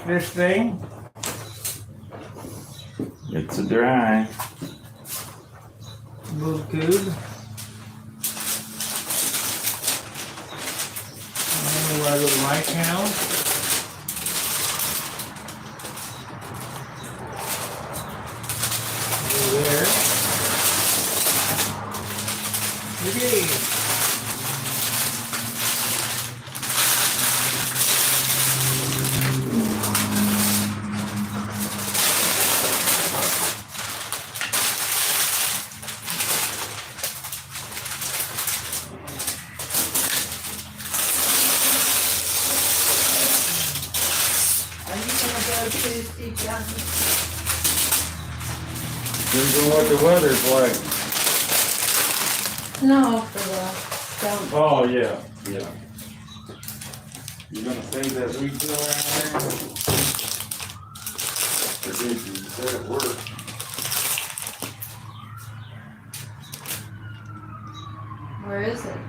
This thing. It's a dry. Move good. And a little right now. There. Okay. Depends on what the weather's like. No, for the stunt. Oh, yeah, yeah. You gonna save that weed pill around there? Or did you? You said it worked. Where is it?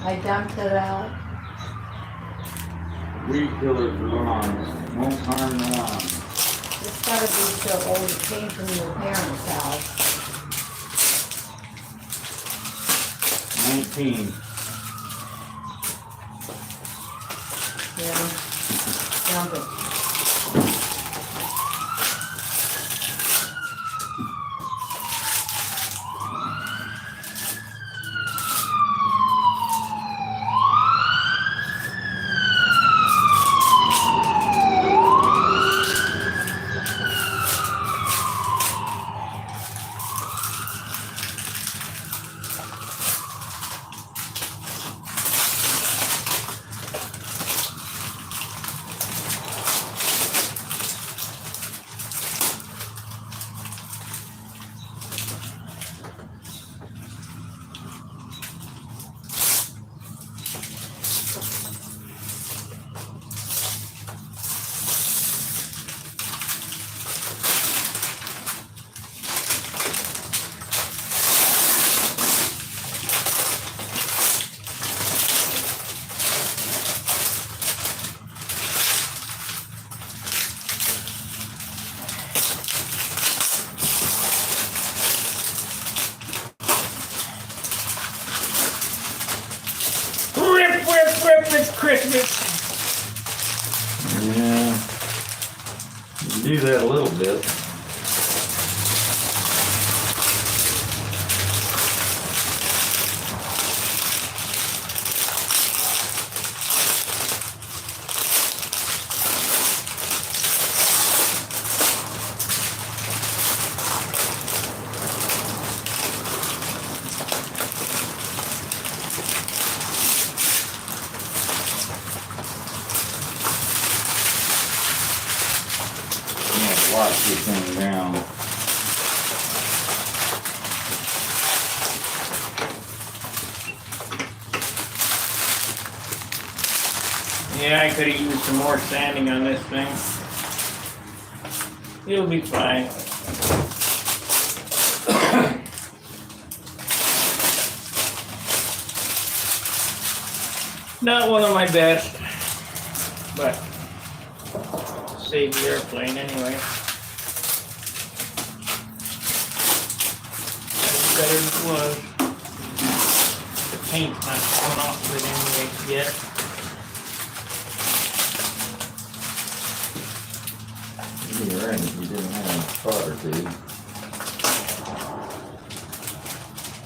I dumped it out. Weed killers for lawns. Won't harm the lawn. It's gotta be so old it came from your parents' house. 19. Yeah. Dump it. It's Christmas. Yeah. You do that a little bit. Watch this thing down. Yeah, I could have used some more sanding on this thing. It'll be fine. Not one of my best, but save the airplane anyway. Better than it was. The paint's not coming off of it anyway yet. You'd be right if you didn't have a spotter tube.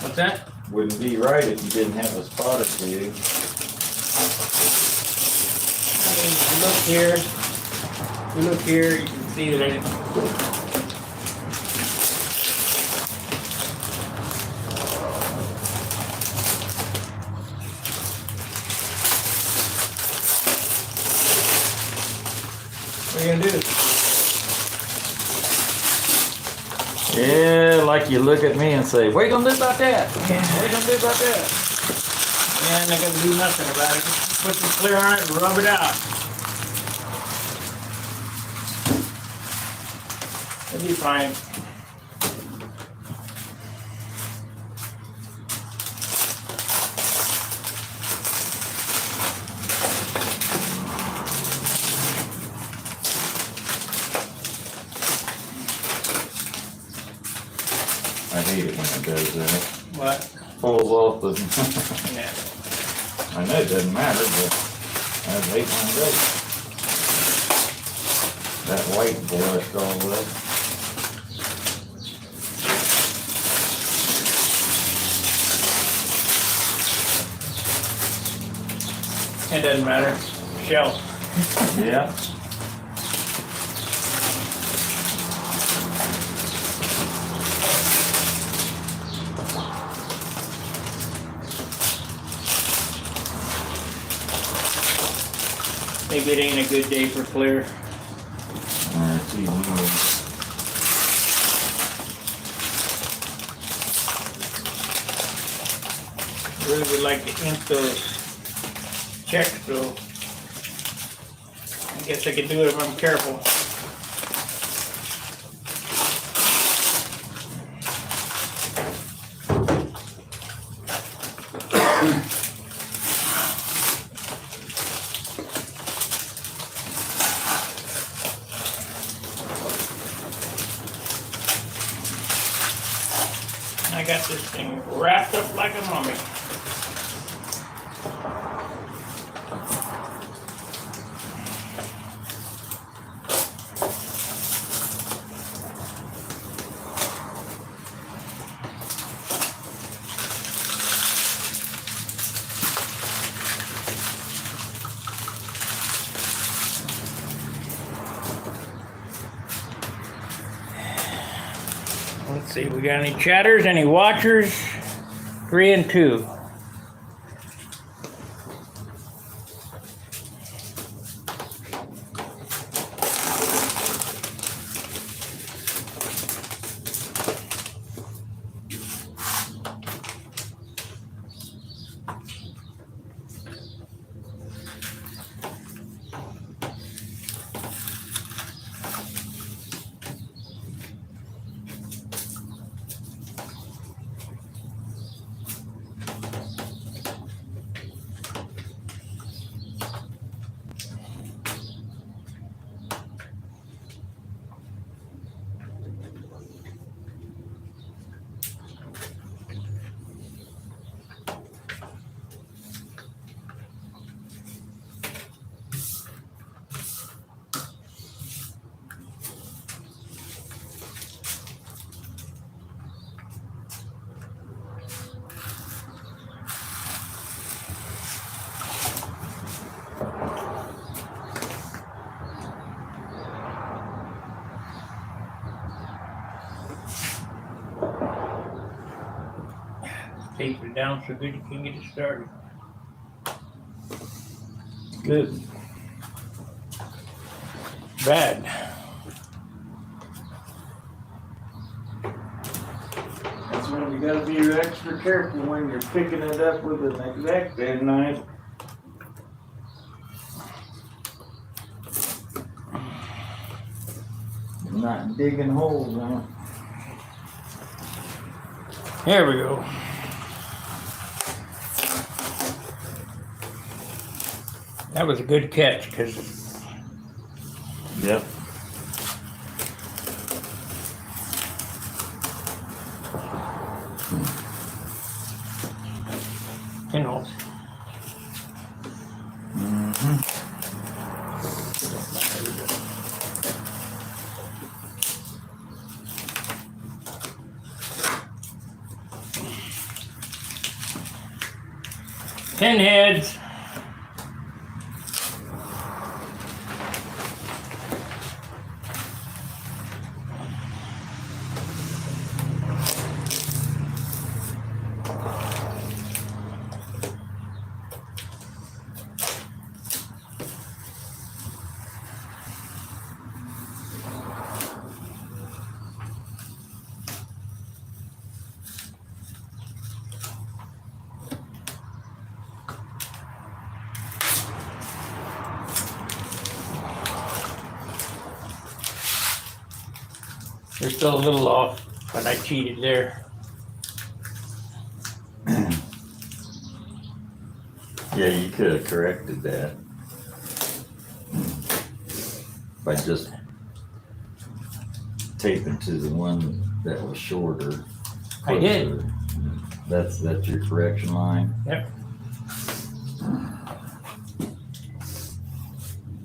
What's that? Wouldn't be right if you didn't have a spotter tube. I mean, you look here. If you look here, you can see that I didn't. What are you gonna do? Yeah, like you look at me and say, what are you gonna do about that? Yeah. What are you gonna do about that? Yeah, I'm not gonna do nothing about it. Just put some clear on it and rub it out. It'll be fine. hate it when it does that. What? Pulls off the, Yeah. I know it doesn't matter, but I hate when it does. That white brushed all the way. It doesn't matter. Shell. Yeah. Maybe it ain't a good day for clear. See, Really would like to ink those checks, so I guess I could do it if I'm careful. I got this thing wrapped up like a mummy. Let's see, we got any chatters, any watchers? 3 and 2. Tape it down so good you can get it started. Good. Bad. that's when you gotta be extra careful when you're picking it up with an X-Acto knife. Not digging holes in it. Here we go. That was a good catch, because Yep. you know. Pinheads. They're still a little off, but I cheated there. Yeah, you could have corrected that by just taping to the one that was shorter. I did. That's your correction line? Yep.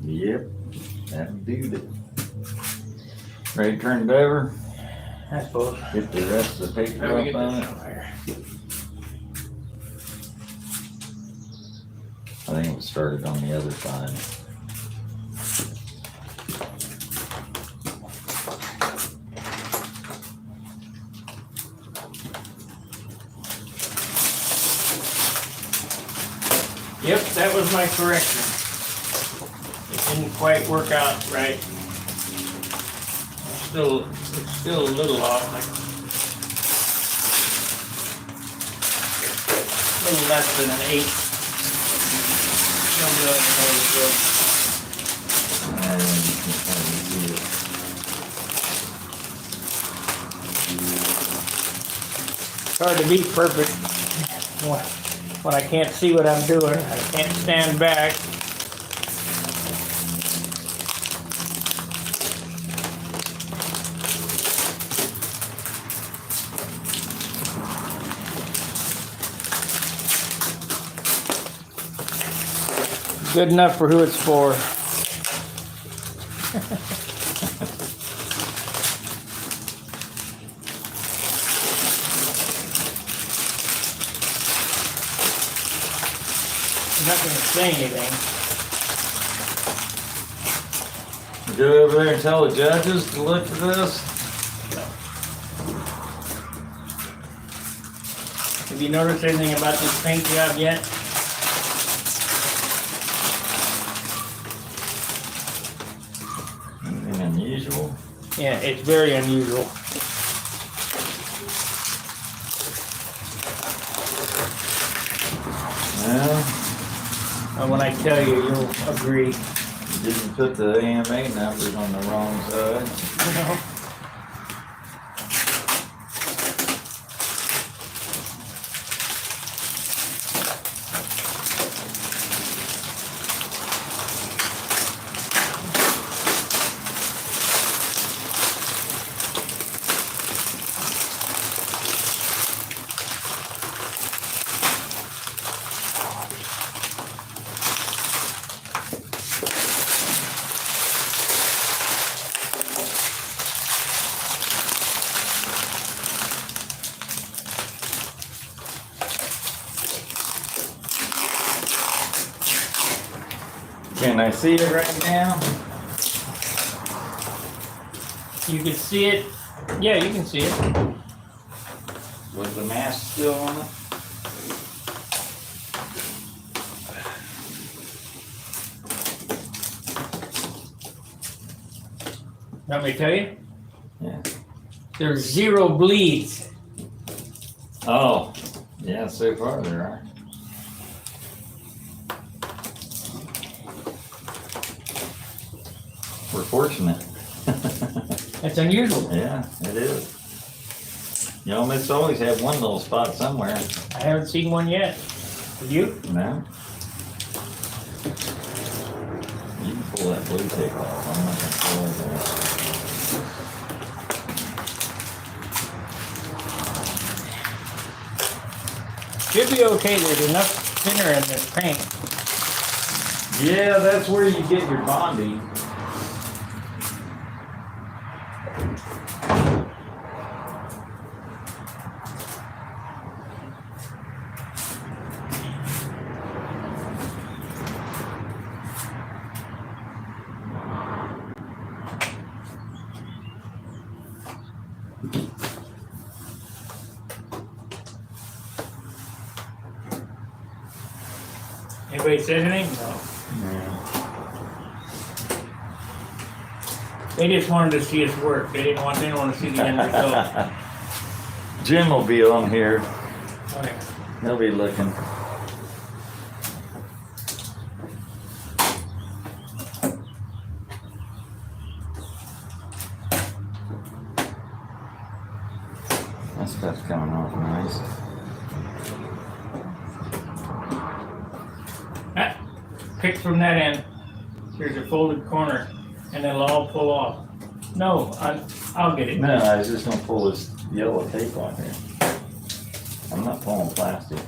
Yep, that'll do it. Ready to turn it over? I suppose. Get the rest of the paper Let me up get on this it? on there. I think it started on the other side. Yep, that was my correction. It didn't quite work out right. It's still a little off, like a little less than an 8. Don't do it, And you can kind of see it. it's hard to be perfect when I can't see what I'm doing. I can't stand back. Good enough for who it's for. I'm not going to say anything. Go over there and tell the judges to look at this. Have you noticed anything about this paint job yet? Anything unusual? Yeah, it's very unusual. Well, And when I tell you, you'll agree. you didn't put the AMA numbers on the wrong side. Can I see it right now? You can see it. Yeah, you can see it. Was the mask still on it? Want me to tell you? Yeah. There's 0 bleeds. Oh, yeah, so far there are. We're fortunate. That's unusual. Yeah, it is. You almost always have one little spot somewhere. I haven't seen one yet. Have you? No? You can pull that blue tape off. I'm not gonna pull it there. Should be okay. There's enough thinner in this paint. Yeah, that's where you get your bonding. Anybody said anything? No. Yeah. They just wanted to see us work. They didn't want to see the end result. Jim will be on here. Okay. He'll be looking. That stuff's coming off nice. Ah, pick from that end. Here's a folded corner, and it'll all pull off. No, I'll get it. No, I was just gonna pull this yellow tape on here. I'm not pulling plastic.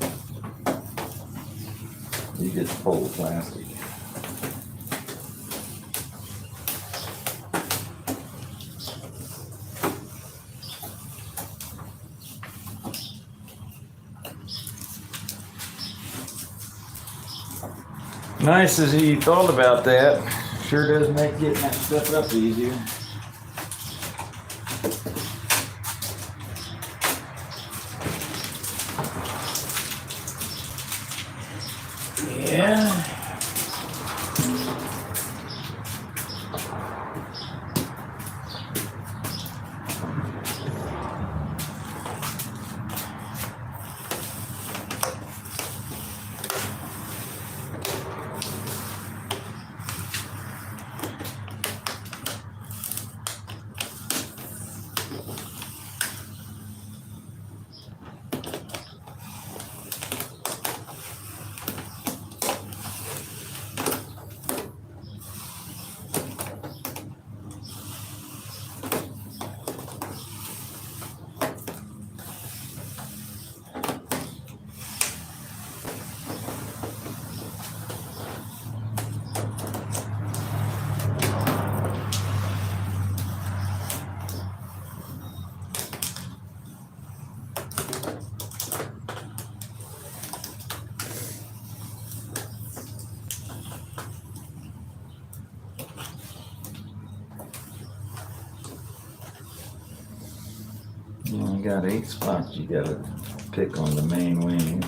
You just pull the plastic. Nice as he thought about that. Sure does make getting that stuff up easier. Yeah. You only got 8 spots you gotta pick on the main wing.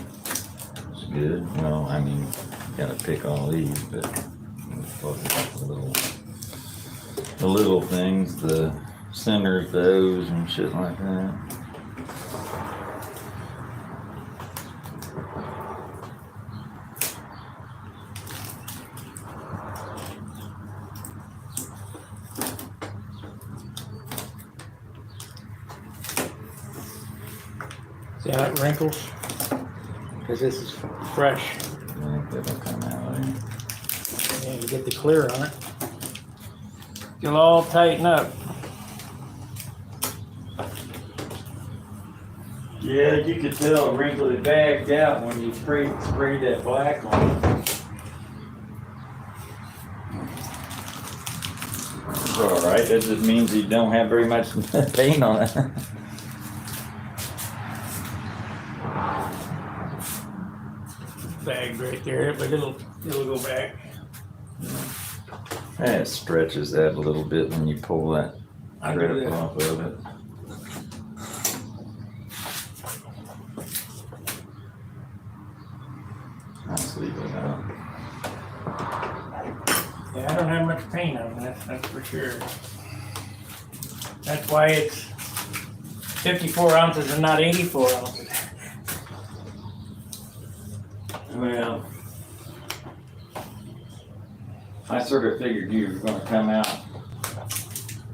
It's good. Well, I mean, you gotta pick all these, but the little things, the centers, the O's and shit like that. See how it wrinkles? Because this is fresh. I think that'll come out right. Yeah, you get the clear on it. It'll all tighten up. Yeah, you could tell it wrinkled it back out when you sprayed that black on it. It's alright, that just means you don't have very much paint on it. Bag right there, but it'll go back. And it stretches that a little bit when you pull that Under grip the- off of it. I'll leave it out. Yeah, I don't have much paint on that, that's for sure. That's why it's 54 ounces and not 84 ounces. Well, I sort of figured you were gonna come out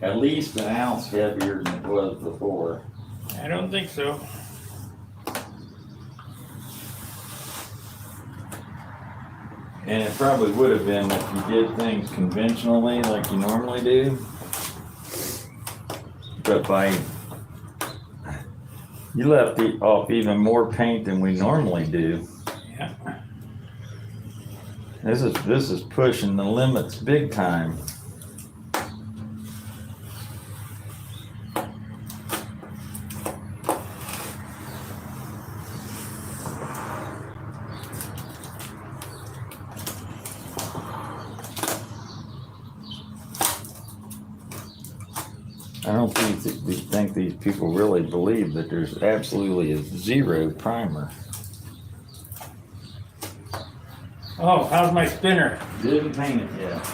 at least an ounce heavier than it was before. I don't think so. And it probably would have been if you did things conventionally like you normally do. But you left off even more paint than we normally do. Yeah. This is pushing the limits big time. I don't think these people really believe that there's absolutely a zero primer. Oh, how's my spinner? Didn't paint it yet.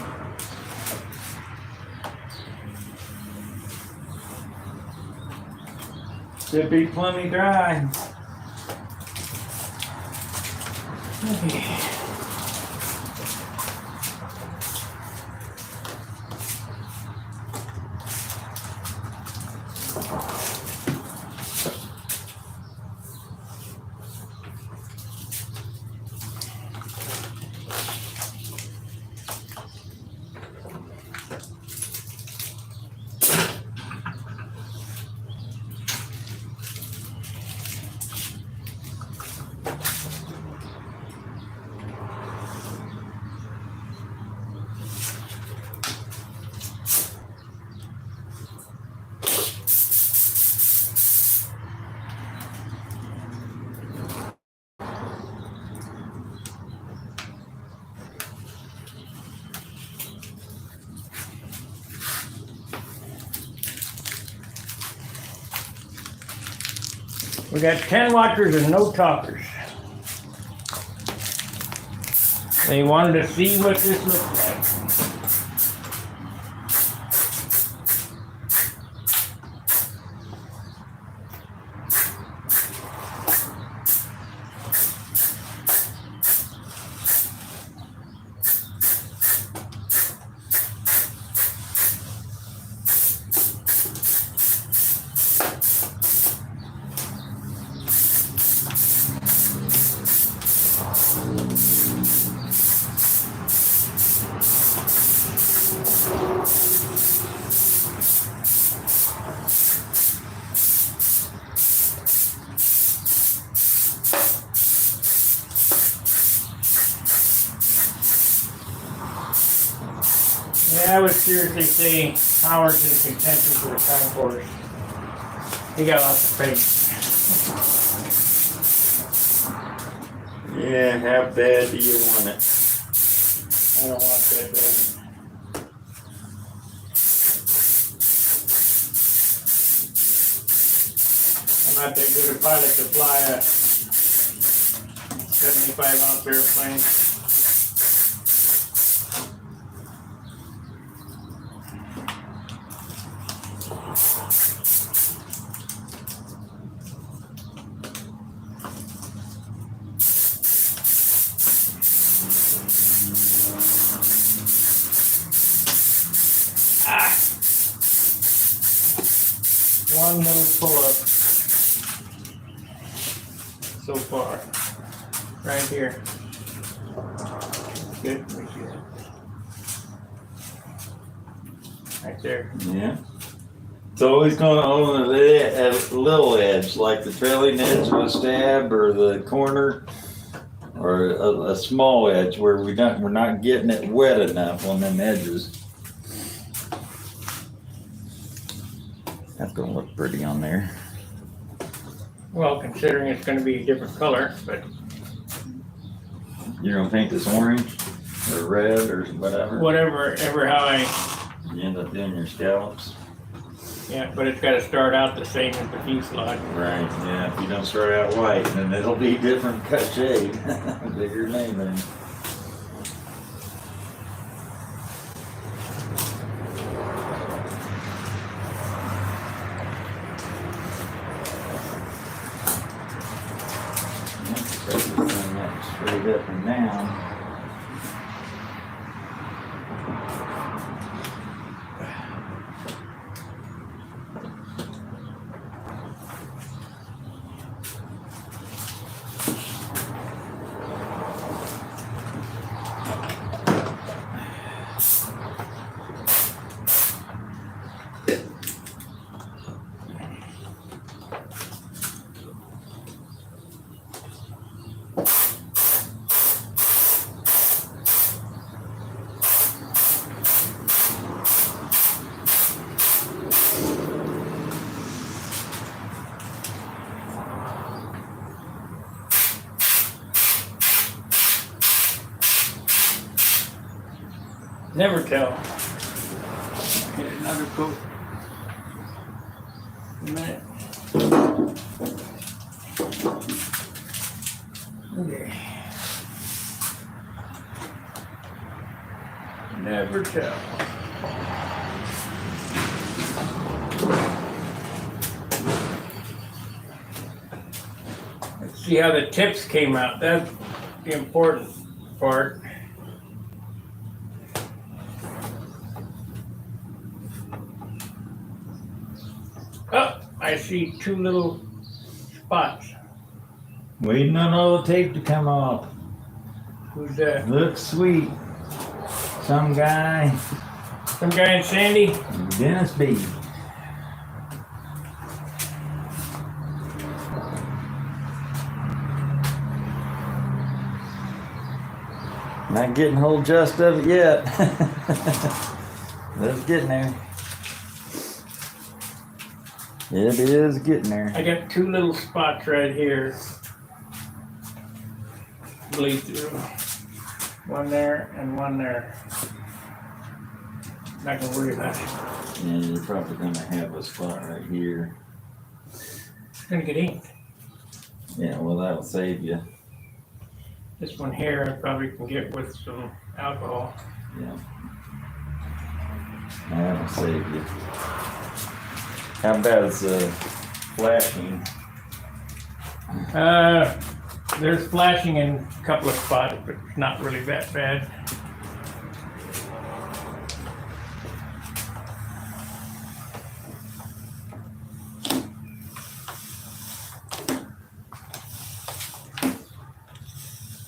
Should be plenty dry. Okay. We got 10 watchers and no talkers. They wanted to see what this looks like. Yeah, I would seriously say Howard's in contention for the concourse. He got lots of paint. Yeah, how bad do you want it? I don't want that bad. I'm not that good a pilot to fly a 75-ounce airplane. One little pull-up so far, right here. Good, let me see that. Right there. Yeah. It's always going to own a little edge, like the trailing edge with a stab, or the corner, or a small edge where we're not getting it wet enough on them edges. That's gonna look pretty on there. Well, considering it's gonna be a different color, but You're gonna paint this orange or red or whatever. whatever, how I, You end up doing your scallops. yeah, but it's gotta start out the same as the fuselage. Right, yeah. If you don't start out white, then it'll be different cut shade. Bigger name then. Straight up and down. Never tell. Get another coat. A minute. Okay. Never tell. Let's see how the tips came out. That's the important part. Oh, I see two little spots. Waiting on all the tape to come off. Who's that? Looks sweet. Some guy, Some guy in Sandy? Dennis B. Not getting whole just of it yet. But it's getting there. It is getting there. I got two little spots right here. Bleed through. One there and one there. Not gonna worry about it. And you're probably gonna have a spot right here. It's gonna get inked. Yeah, well, that'll save you. This one here, I probably can get with some alcohol. Yeah. That'll save you. How bad is the flashing? There's flashing in a couple of spots, but it's not really that bad.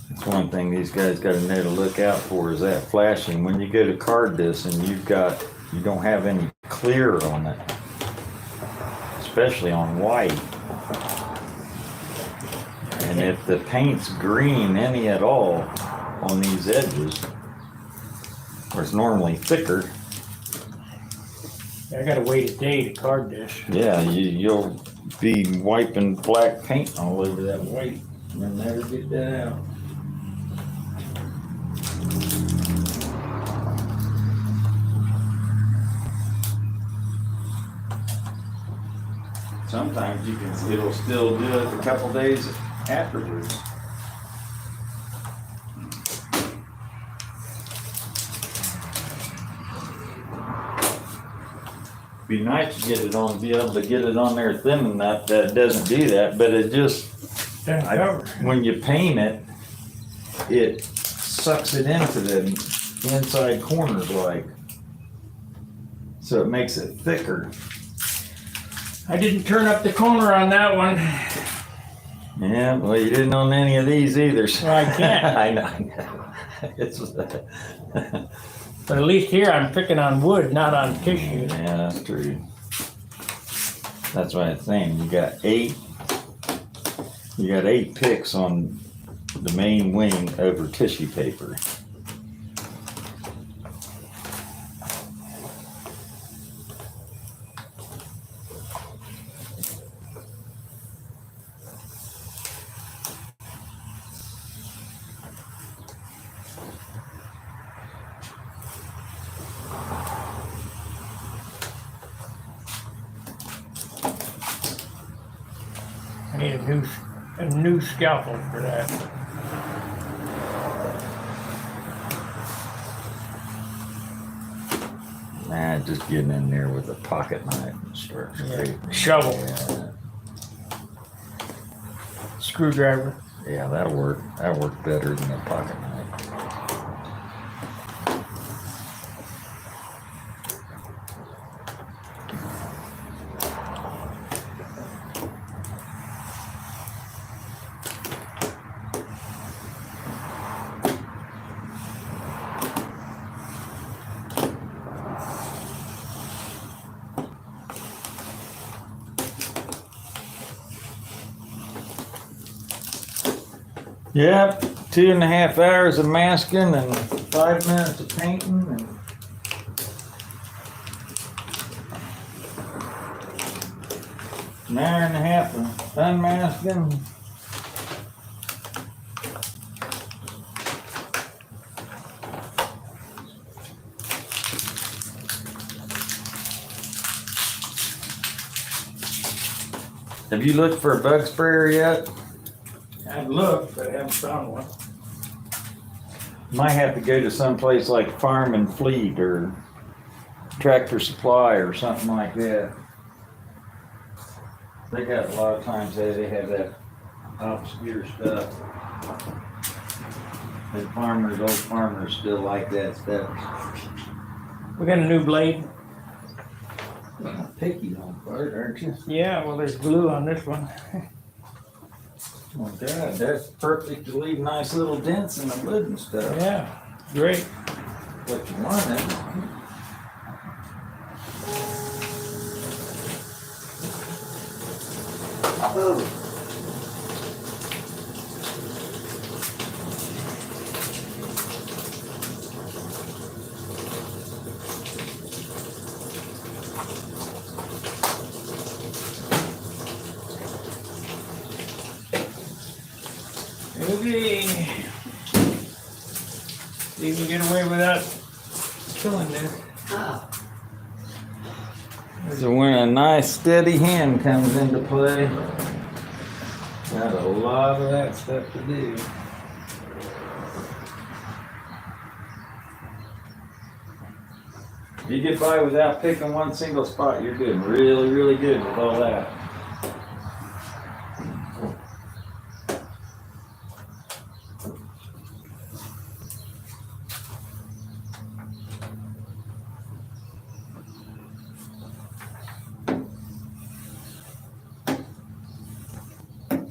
That's one thing these guys gotta know to look out for is that flashing. When you go to card this and you don't have any clear on it, especially on white. And if the paint's green any at all on these edges, or it's normally thicker, I gotta wait a day to card this. yeah, you'll be wiping black paint all over that white and never get that out. Sometimes it'll still do it a couple days afterwards. Be nice to be able to get it on there thin enough that it doesn't do that, but it just, when you paint it, it sucks it into the inside corners so it makes it thicker. I didn't turn up the corner on that one. Yeah, well, you didn't on any of these either. So. Well, I can't. I know. It's, But at least here I'm picking on wood, not on tissue. yeah, that's true. That's why I'm saying you got eight picks on the main wing over tissue paper. I need a new scalpel for that. Nah, just getting in there with a pocket knife and start scraping. Shovel. Yeah, Screwdriver. yeah, that'll work. That'll work better than a pocket knife. Yep, 2.5 hours of masking and 5 minutes of painting and an hour and a half of unmasking. Have you looked for a bug sprayer yet? I've looked, but I haven't found one. Might have to go to some place like Farm and Fleet or Tractor Supply or something like that. They got a lot of times they have that obscure stuff. And old farmers still like that stuff. We got a new blade. Picky on part, aren't you? Yeah, well, there's glue on this one. Oh God, that's perfect to leave nice little dents in the wood and stuff. Yeah, great. What you want, eh? Oh. Okay. See if we can get away without killing this. So when a nice steady hand comes into play, Got a lot of that stuff to do. If you get by without picking one single spot, you're doing really, really good with all that.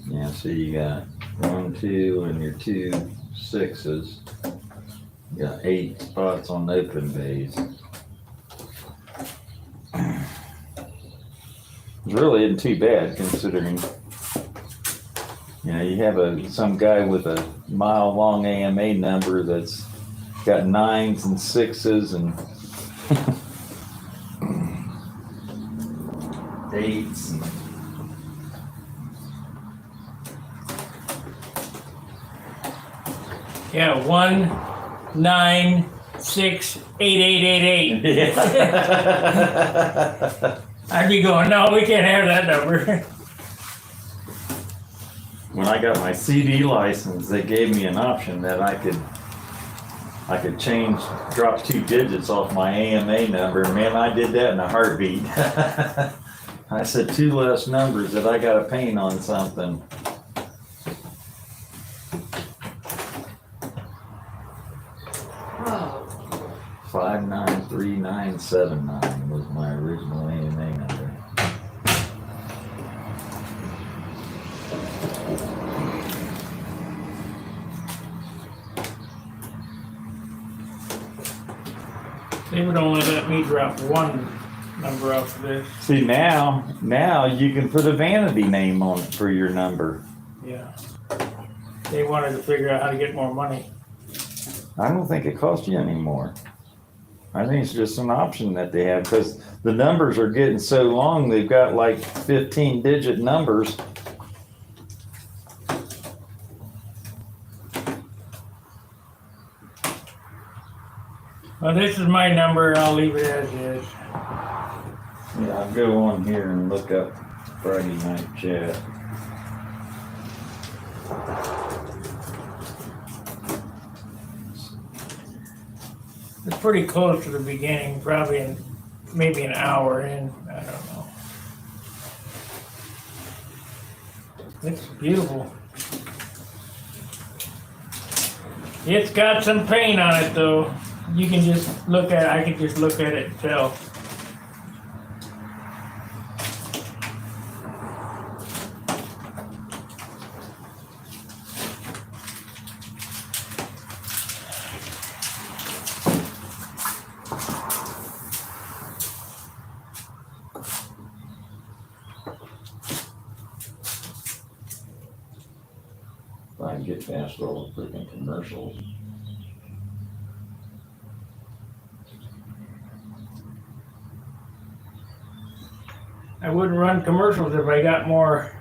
Yeah, so you got 1, 2, and your 2 6s. You got 8 spots on open bays. It really isn't too bad considering, you know, you have some guy with a mile-long AMA number that's got 9s and 6s and 8s. And Yeah, 1, 9, 6, 8, 8, 8, 8. yeah. I'd be going, no, we can't have that number. When I got my CD license, they gave me an option that I could drop 2 digits off my AMA number. Man, I did that in a heartbeat. I said 2 less numbers that I gotta paint on something. Oh, 593979 was my original AMA number. They would only let me drop one number off of this. See, now you can put a vanity name on it for your number. Yeah. They wanted to figure out how to get more money. I don't think it costs you any more. I think it's just an option that they have because the numbers are getting so long, they've got like 15-digit numbers. Well, this is my number. I'll leave it as is. Yeah, I'll go on here and look up Friday night chat. It's pretty close to the beginning, probably maybe an hour in. I don't know. It's beautiful. It's got some paint on it though. You can just look at it. I can just look at it and tell. If I can get past all the freaking commercials. I wouldn't run commercials if I got more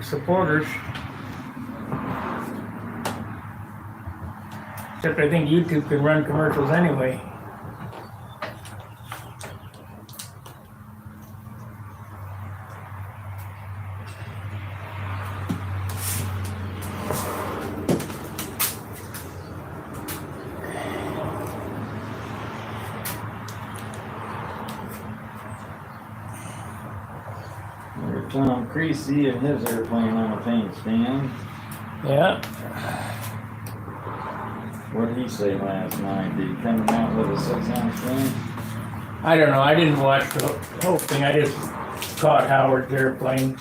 supporters. Except I think YouTube can run commercials anyway. There's Tom Creasy and his airplane on a paint stand. Yeah. What did he say last night? Did he come out with a 6-ounce gun? I don't know. I didn't watch the whole thing. I just caught Howard's airplane.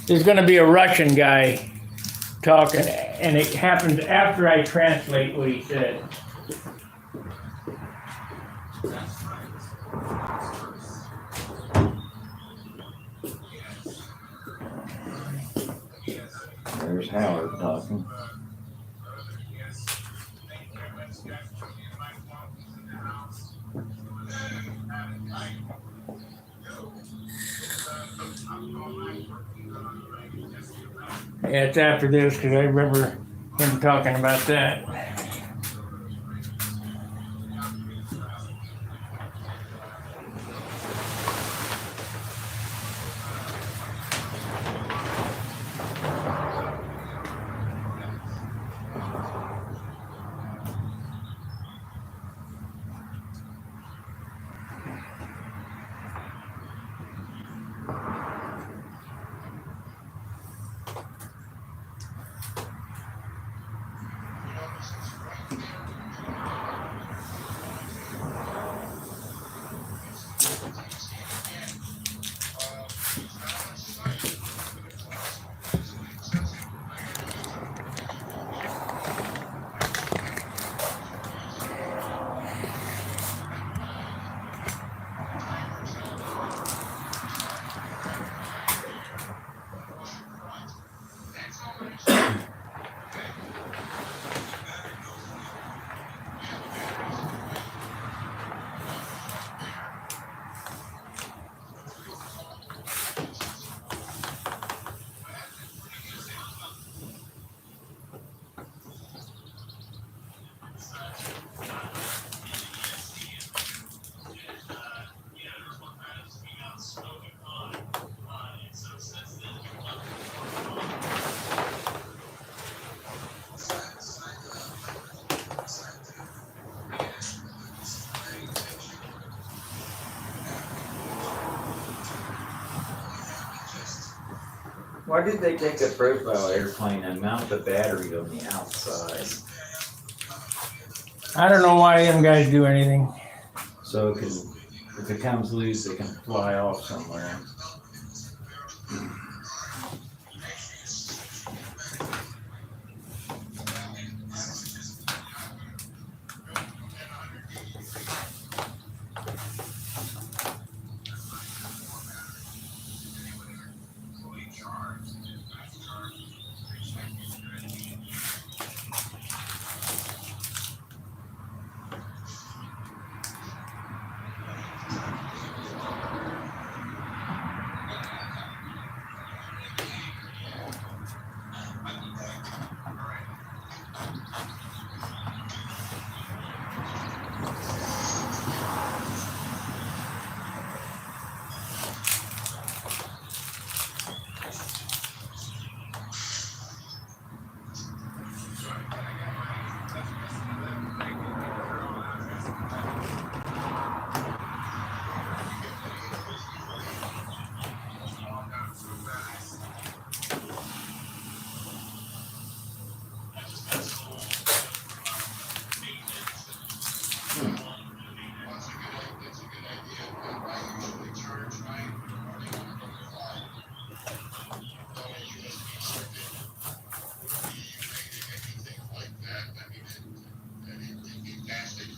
There's going to be a Russian guy talking, and it happens after I translate what he said. There's Howard talking. Yeah, it's after this because I remember him talking about that. Why did they take a profile airplane and mount the battery on the outside? I don't know why them guys do anything. So it can, if it comes loose, it can fly off somewhere.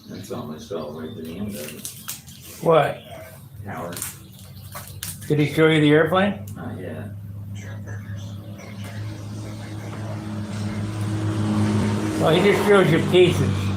That's almost all the way to the end of it. What? Howard. Did he show you the airplane? Not yet. Well, he just shows you pieces.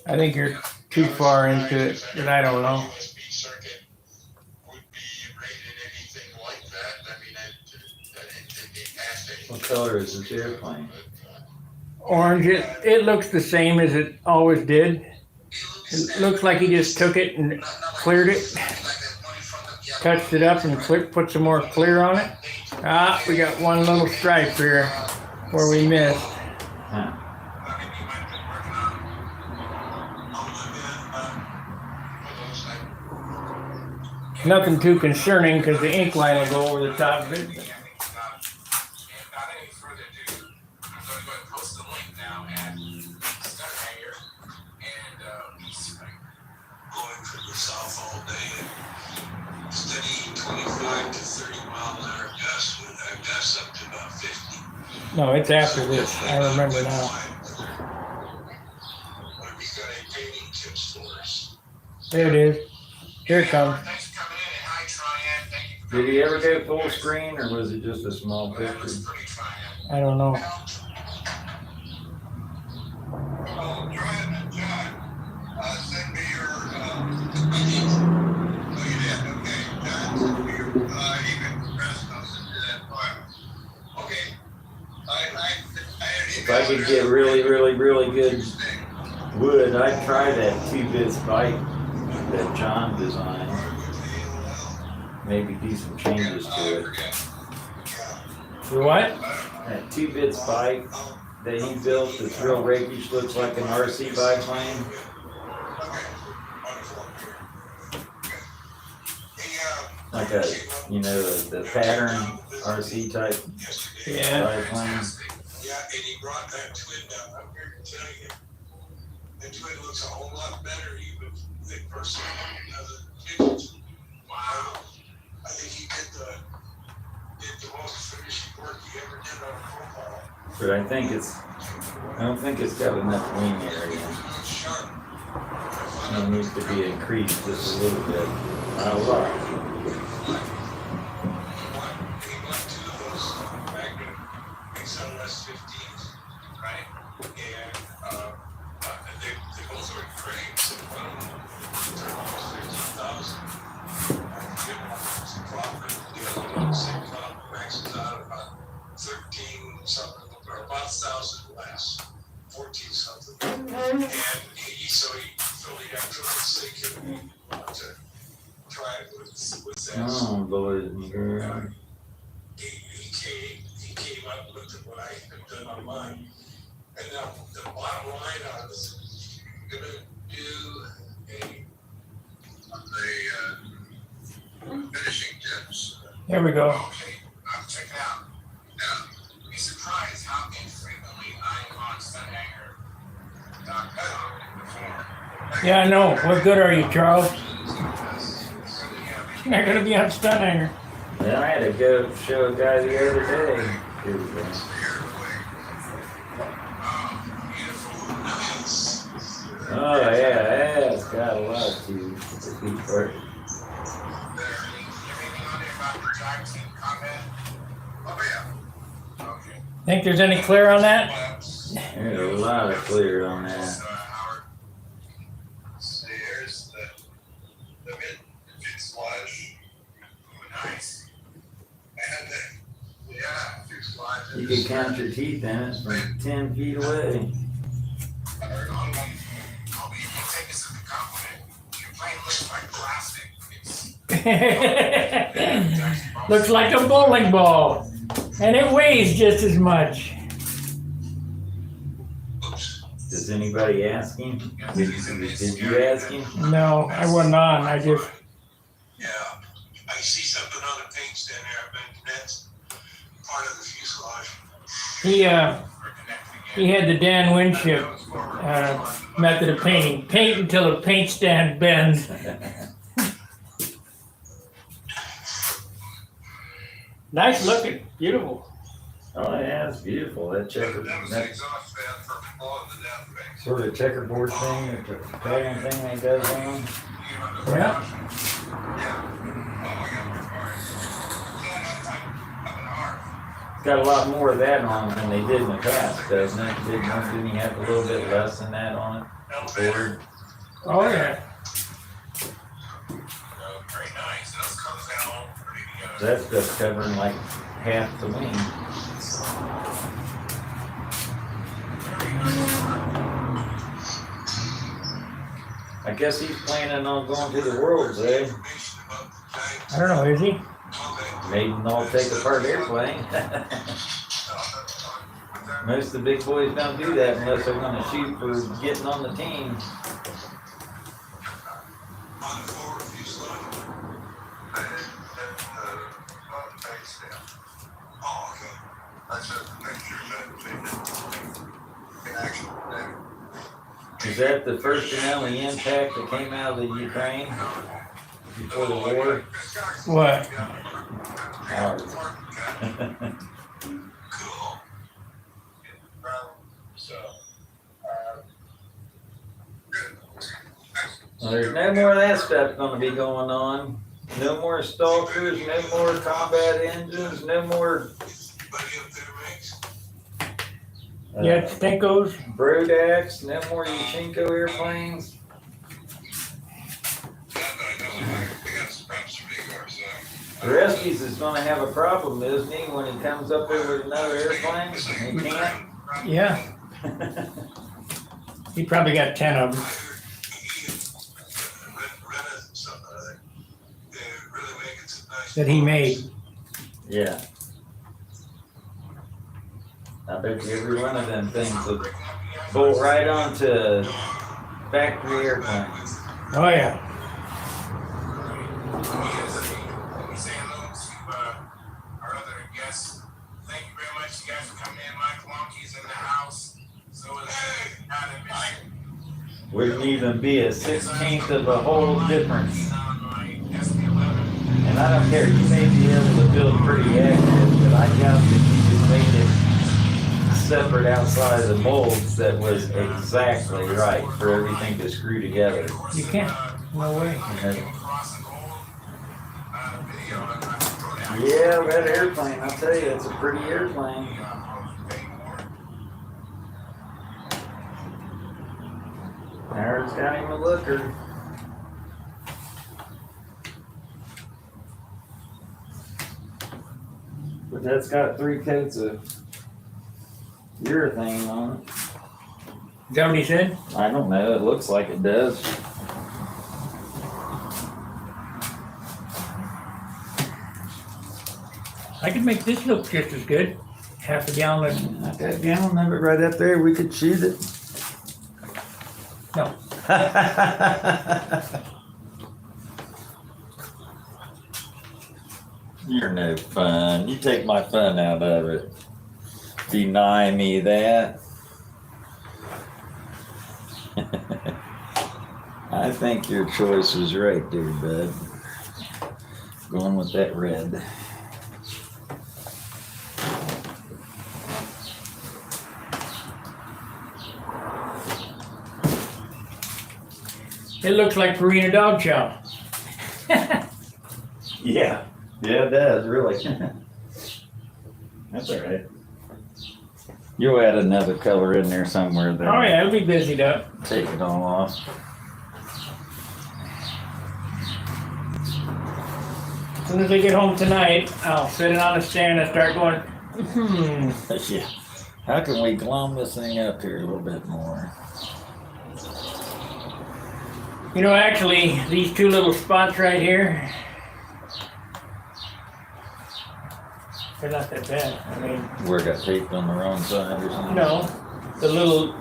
I think you're too far into it, but I don't know. What color is this airplane? Orange, it looks the same as it always did. It looks like he just took it and cleared it, touched it up and put some more clear on it. Ah, we got one little stripe here where we missed. Huh. Nothing too concerning because the ink line will go over the top of it. No, it's after this. I remember now. There it is. Here it comes. Did he ever go full screen or was it just a small picture? I don't know. If I could get really good wood, I'd try that 2-bit spike that John designed. Maybe do some changes to it. The what? That 2-bit spike that he built that's real rakish, looks like an RC biplane. Like a, the pattern RC type biplane. Yeah, and he brought that twin down. I'm here to tell you, the twin looks a whole lot better even in person than the pictures. Wow. I think he did the most finishing work he ever did on a profile. But I don't think it's got enough wing area. Sharp. It needs to be increased just a little bit. Not a lot. He won 2 of those Magnum XLS 15s, right? And they both are frames. And one of them they're almost 15,000. Profit. The other one, same profit, maxes out at about 13 something, or about 1,000 less, 14 something. And he felt he got too much sick and wanted to try it with that. Oh, Lord. He came up with what I had done on mine. And now the bottom line I was gonna do finishing tips. Here we go. Okay, check it out. Now, you'd be surprised how infrequently I'm on Stunt Hanger. I've been on it before. Yeah, I know. What good are you, Charles? You're not gonna be on Stunt Hanger. Yeah, I had to go show a guy the other day. Here we go. Oh yeah, it's got a lot to be first. Think there's any clear on that? There's a lot of clear on that. There's the mid fuselage. Nice. And yeah, fuselage. You can count your teeth in it from 10 feet away. I'll take this as a compliment. Your plane looks like plastic. Looks like a bowling ball. And it weighs just as much. Does anybody ask him? Did you ask him? No, I wasn't on. I just. Yeah, I see something on the paint stand there. I bet that's part of the fuselage. He had the Dan Winship method of painting. Paint until the paint stand bends. Nice looking, beautiful. Oh yeah, it's beautiful. That checker, That was the that exhaust fan for blowing the down banks. sort of checkerboard thing, or pattern thing that goes on. Yeah. It's got a lot more of that on it than they did in the past, doesn't it? Didn't he have a little bit less than that on it? Ford? Oh yeah. Very nice. Those comes out pretty good. That's just covering like half the wing. I guess he's planning on going to the Worlds, eh? I don't know, is he? Made them all take apart airplane. Most of the big boys don't do that unless they're gonna shoot for getting on the team. On the forward fuselage. Oh, okay. That's a picture in action. Is that the first and only impact that came out of the Ukraine before the war? What? Ours. Cool. So, Well, there's no more of that stuff gonna be going on. No more stalkers, no more combat engines, no more Yeah, Stinkos. Brodaks, no more Yashinko airplanes. Rescues is gonna have a problem, isn't he, when he comes up there with another airplane? He can't. Yeah. He probably got 10 of them. That he made. Yeah. I bet you every one of them things would bolt right onto factory airplanes. Oh yeah. Say hello to our other guests. Thank you very much, you guys, for coming in. Mike Wonky's in the house. So is not a mission. Wouldn't even be a 16th of a whole difference. On my SP11. I don't care, you may be able to build pretty accurate, but I doubt that you could make it separate outside the molds that was exactly right for everything to screw together. You can't. No way. Yeah, that airplane, I'll tell you, it's a pretty airplane. Howard's got him a looker. But that's got 3 coats of urethane on it. Is that what he said? I don't know, it looks like it does. I could make this look just as good. Half a gallon. Not that gallon of it right up there, we could shoot it. No. You're no fun. You take my fun out of it. Deny me that. I think your choice was right there, bud. Going with that red. It looks like Purina dog chow. Yeah. Yeah, it does, really. That's all right. You'll add another color in there somewhere there. Oh yeah, it'll be busied up. Take it all off. As soon as I get home tonight, I'll sit it on a stand and start going, Yeah. How can we glom this thing up here a little bit more? You know, actually, these 2 little spots right here, they're not that bad. I mean, Where it got taped on the wrong side or something? no, the little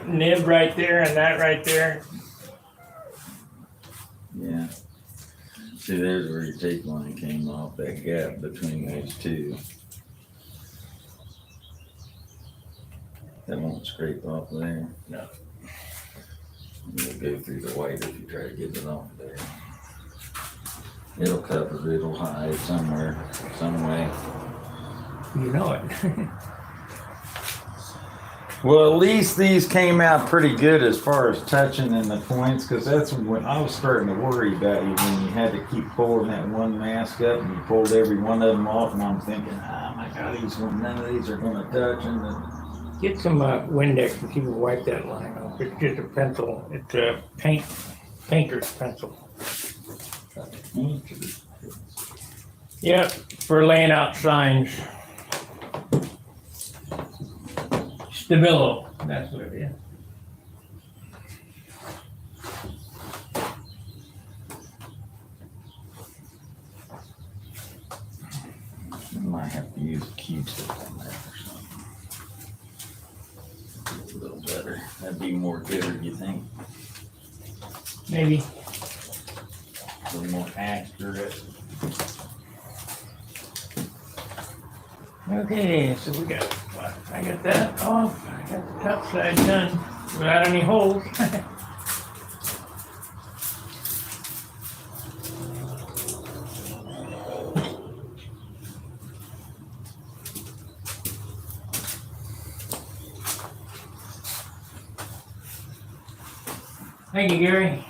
nib right there and that right there. Yeah. See, there's where your tape line came off, that gap between those 2. That won't scrape off there. No. You'll go through the white if you try to get it off there. It'll cover, it'll hide somewhere, some way. You know it. Well, at least these came out pretty good as far as touching and the points, because that's when I was starting to worry about you when you had to keep pulling that one mask up and you pulled every one of them off, and I'm thinking, oh my God, none of these are going to touch. And Get some Windex and see if you wipe that line off. It's just a pencil. It's a painter's pencil. Yep, for laying out signs. Stabilo, that's what it is. I might have to use a Q-tip on that or something. A little better. That'd be more gooder, you think? Maybe. A little more accurate. Okay, so we got, I got that off. I got the top side done without any holes. Thank you, Gary.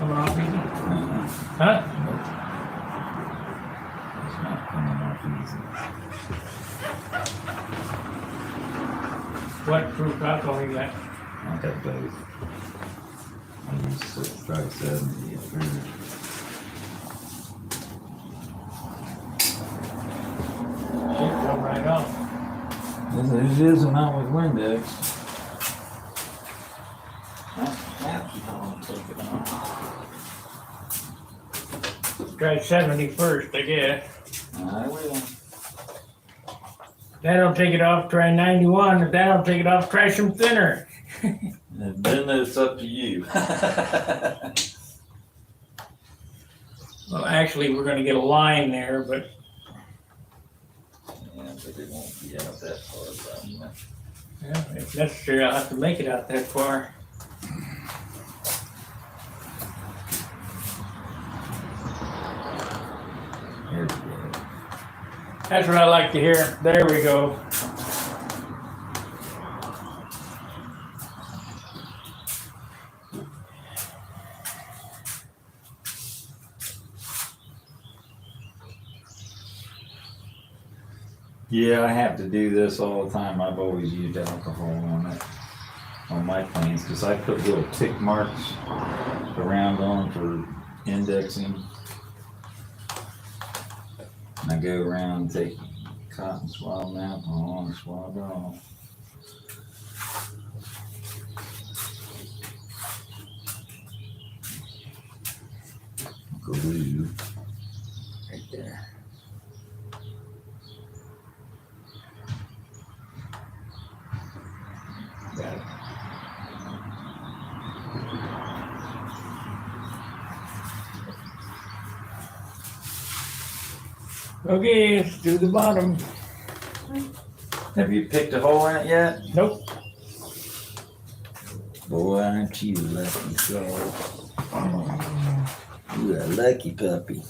Coming off easy? Huh? It's not coming off easy. What proof alcohol you got? I got both. I used 6.70 at first. Shit, come right off. It is not with Windex. Take it off. Try 70 first, I guess. I will. That don't take it off, try 91. If that don't take it off, try some thinner. And then it's up to you. Well, actually, we're gonna get a line there, but Yeah, but it won't be out that far probably. Yeah, if necessary, I'll have to make it out that far. There we go. That's what I like to hear. There we go. Yeah, I have to do this all the time. I've always used alcohol on my planes because I put little tick marks around on for indexing. And I go around and take cotton swab alcohol and swab it off. Glue right there. Got it. Okay, let's do the bottom. Have you picked a hole in it yet? Nope. Boy, aren't you lucky, so. You a lucky puppy.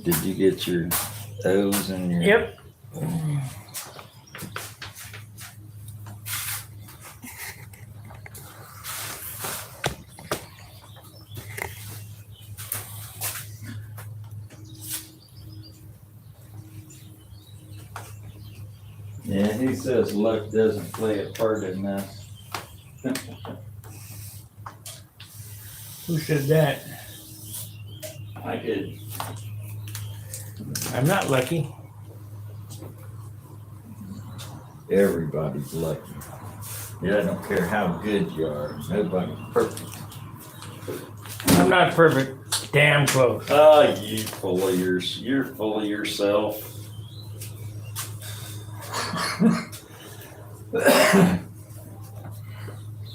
Did you get your O's and your? Yep. Yeah, he says luck doesn't play a part in this. Who said that? I did. I'm not lucky. Everybody's lucky. Yeah, I don't care how good you are. Nobody's perfect. I'm not perfect. Damn close. Oh, you're full of yourself.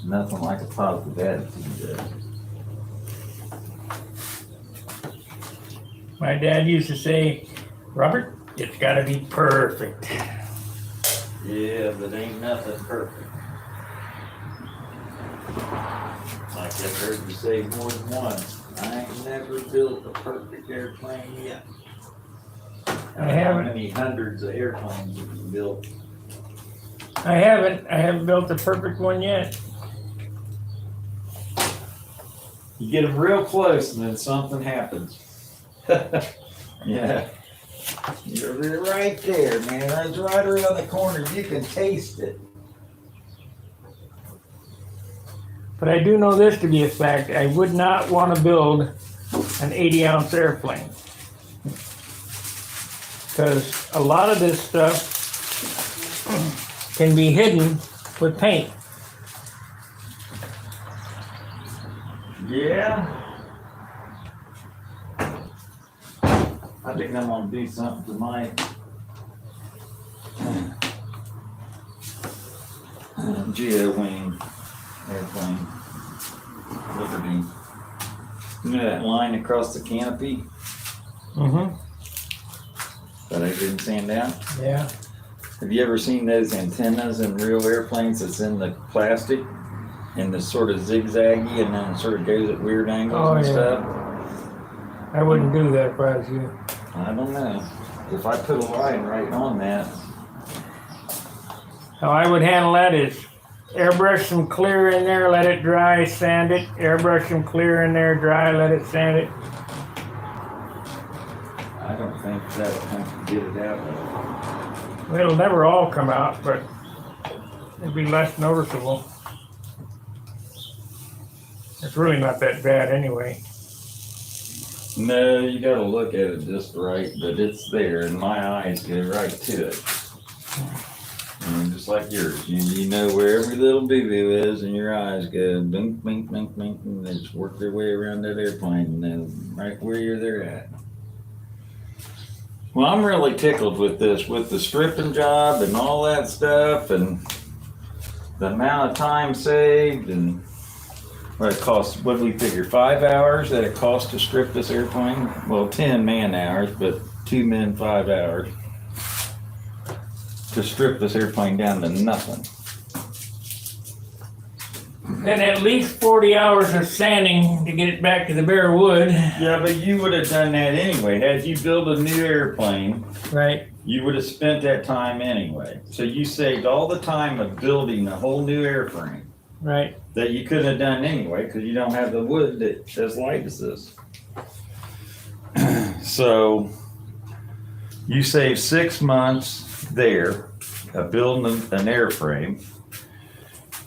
Nothing like a positive attitude. My dad used to say, Robert, it's gotta be perfect. Yeah, but ain't nothing perfect. Like I've heard you say more than once, I ain't never built a perfect airplane yet. I haven't. How many hundreds of airplanes have you built? I haven't built the perfect one yet. You get them real close and then something happens. Yeah. You're right there, man. That's right around the corner. You can taste it. But I do know this to be a fact. I would not want to build an 80-ounce airplane. Because a lot of this stuff can be hidden with paint. Yeah. I think I'm gonna do something to my Geo wing airplane. Liberty. You know that line across the canopy Mm-hmm. that I didn't sand out? Yeah. Have you ever seen those antennas in real airplanes that's in the plastic and it's sort of zigzaggy and then it sort of goes at weird angles and stuff? I wouldn't do that if I was you. I don't know. If I put a line right on that, How I would handle that is airbrush some clear in there, let it dry, sand it. Airbrush some clear in there, dry, let it sand it. I don't think that'll have to get it out. It'll never all come out, but it'd be less noticeable. It's really not that bad anyway. No, you gotta look at it just right, but it's there and my eyes go right to it. And just like yours, you know where every little boo-boo is and your eyes go bink, bink, bink, bink, and they just work their way around that airplane and then right where they're at. Well, I'm really tickled with this, with the stripping job and all that stuff and the amount of time saved and What it costs, what do we figure, 5 hours that it costs to strip this airplane? Well, 10 man hours, but 2 men, 5 hours. To strip this airplane down to nothing. And at least 40 hours of sanding to get it back to the bare wood. Yeah, but you would have done that anyway. Had you built a new airplane, Right. you would have spent that time anyway. So you saved all the time of building a whole new airframe Right. that you couldn't have done anyway because you don't have the wood that's as light as this. So you save 6 months there of building an airframe,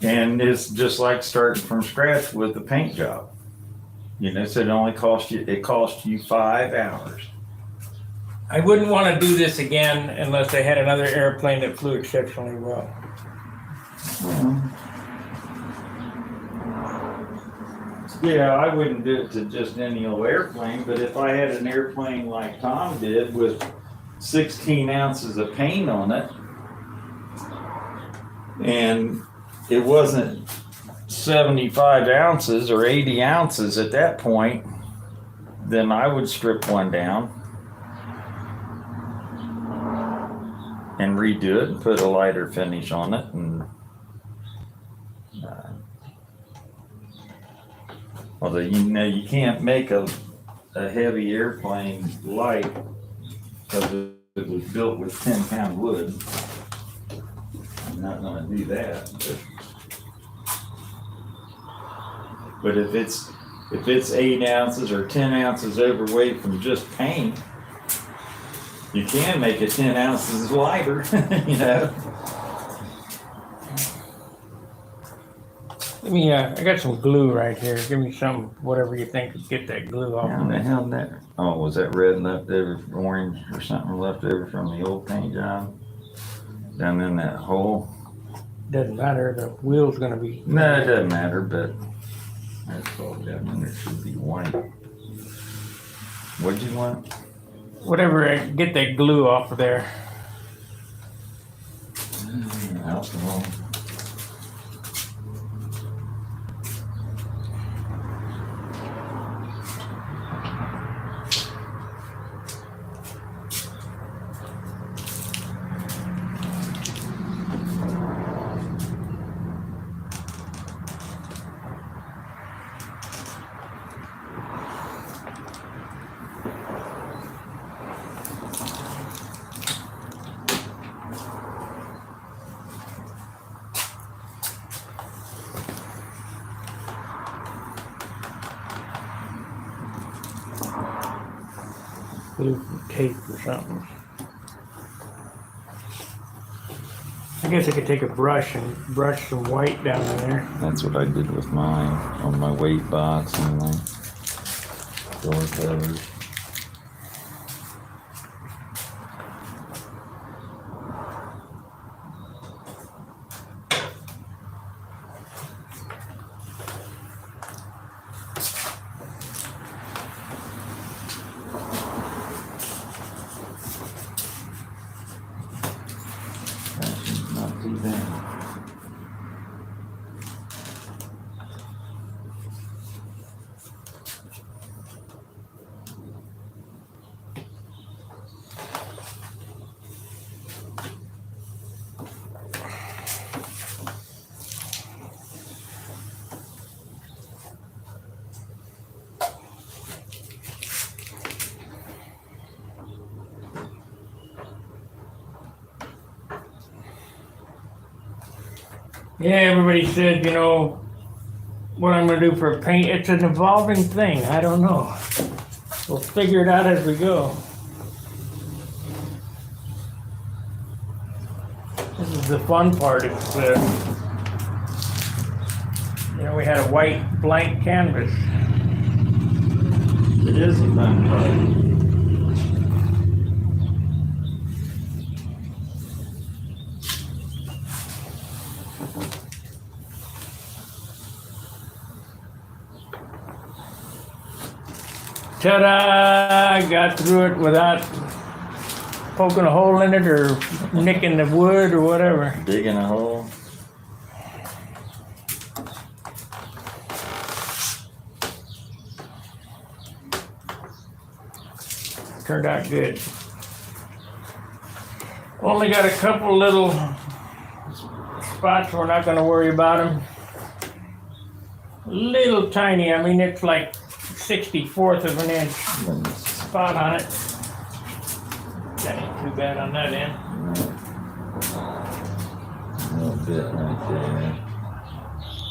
and it's just like starting from scratch with the paint job. You know, so it cost you 5 hours. I wouldn't want to do this again unless I had another airplane that flew exceptionally well. Yeah, I wouldn't do it to just any old airplane, but if I had an airplane like Tom did with 16 ounces of paint on it, and it wasn't 75 ounces or 80 ounces at that point, then I would strip one down and redo it and put a lighter finish on it. And although you can't make a heavy airplane light because it was built with 10-pound wood. I'm not going to do that. But if it's 8 ounces or 10 ounces overweight from just paint, you can make it 10 ounces lighter, you know. Let me, I got some glue right here. Give me some, whatever you think to get that glue off. How the hell that? Oh, was that red left over, orange or something left over from the old paint job? Down in that hole? Doesn't matter, the wheel's gonna be. No, it doesn't matter, but that's all down in there should be white. What'd you want? Whatever, get that glue off of there. Alcohol. Glue from tape or something. I guess I could take a brush and brush some white down in there. That's what I did with mine on my weight box and my door covers. Not too bad. Yeah, everybody said, you know, what I'm gonna do for paint. It's an evolving thing. I don't know. We'll figure it out as we go. This is the fun part. It's, you know, we had a white blank canvas. It is a fun part. Ta-da! Got through it without poking a hole in it or nicking the wood or whatever. Digging a hole. turned out good. Only got a couple little spots, we're not gonna worry about them. Little tiny, I mean, it's like 64th of an inch spot on it. That ain't too bad on that end. A little bit right there.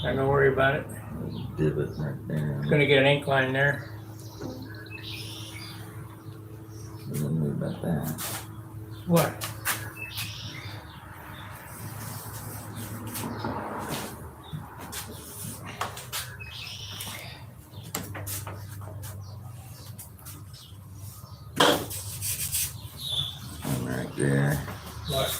Not gonna worry about it. Little divot right there. Gonna get an incline there. Don't worry about that. What? One right there. What?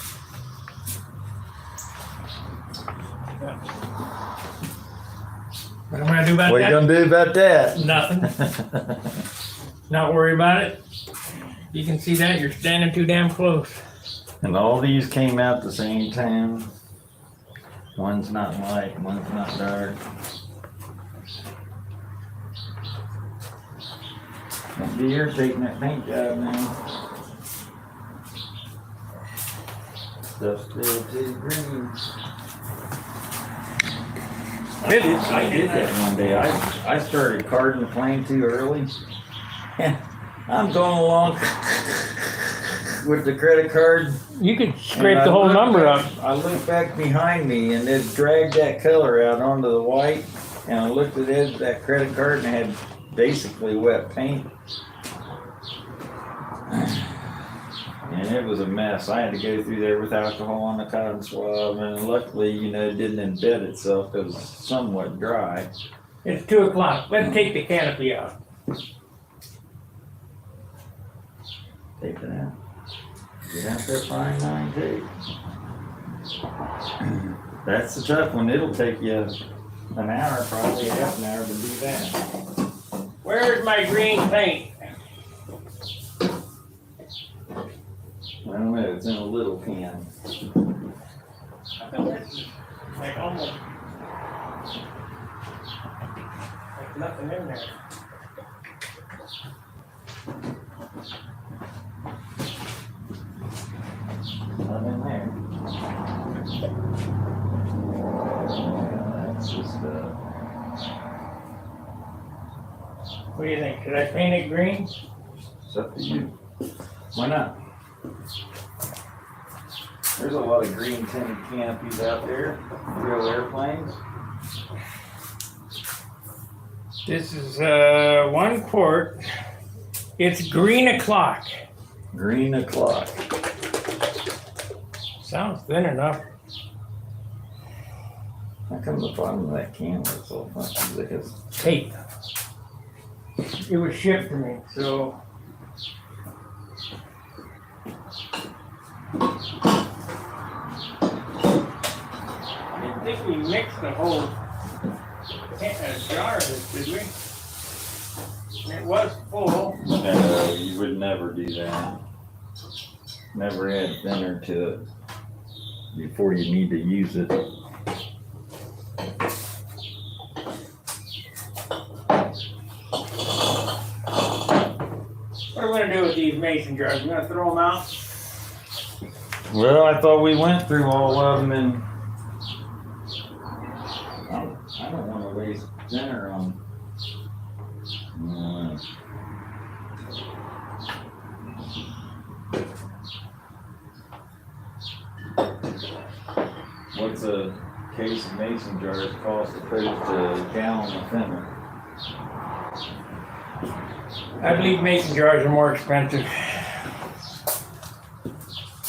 What am I gonna do about What you that? gonna do about that? Nothing. Not worry about it. You can see that, you're standing too damn close. And all these came out the same time. One's not light, one's not dark. Don't be irritating that paint job now. Stuff's still too green. I did that one day. I started carding the plane too early. I'm going along with the credit card. You could scrape the whole number up. I looked back behind me and it dragged that color out onto the white. And I looked at it, that credit card, and it had basically wet paint. And it was a mess. I had to go through there with alcohol on the cotton swab, and luckily, you know, it didn't embed itself. It was somewhat dry. It's 2 o'clock. Let's take the canopy out. Take it out. Get out there fine 9 too. That's the tough one. It'll take you an hour, probably half an hour to do that. Where's my green paint? I don't know, it's in a little can. I think that's like almost like nothing in there. Not in there. That's just What do you think? Should I paint it green? it's up to you. Why not? There's a lot of green tinted canopies out there, real airplanes. This is 1 quart. It's green o'clock. Green o'clock. Sounds thin enough. How come the bottom of that can looks so funky? Because Tape. It was shipped to me, so. I didn't think we mixed the whole jar of this, did we? It was full. no, you would never do that. Never add thinner to it before you need to use it. What are we gonna do with these mason jars? We gonna throw them out? Well, I thought we went through all of them, and I don't want to waste dinner on. What's a case of mason jars cost opposed to a gallon of thinner? I believe mason jars are more expensive.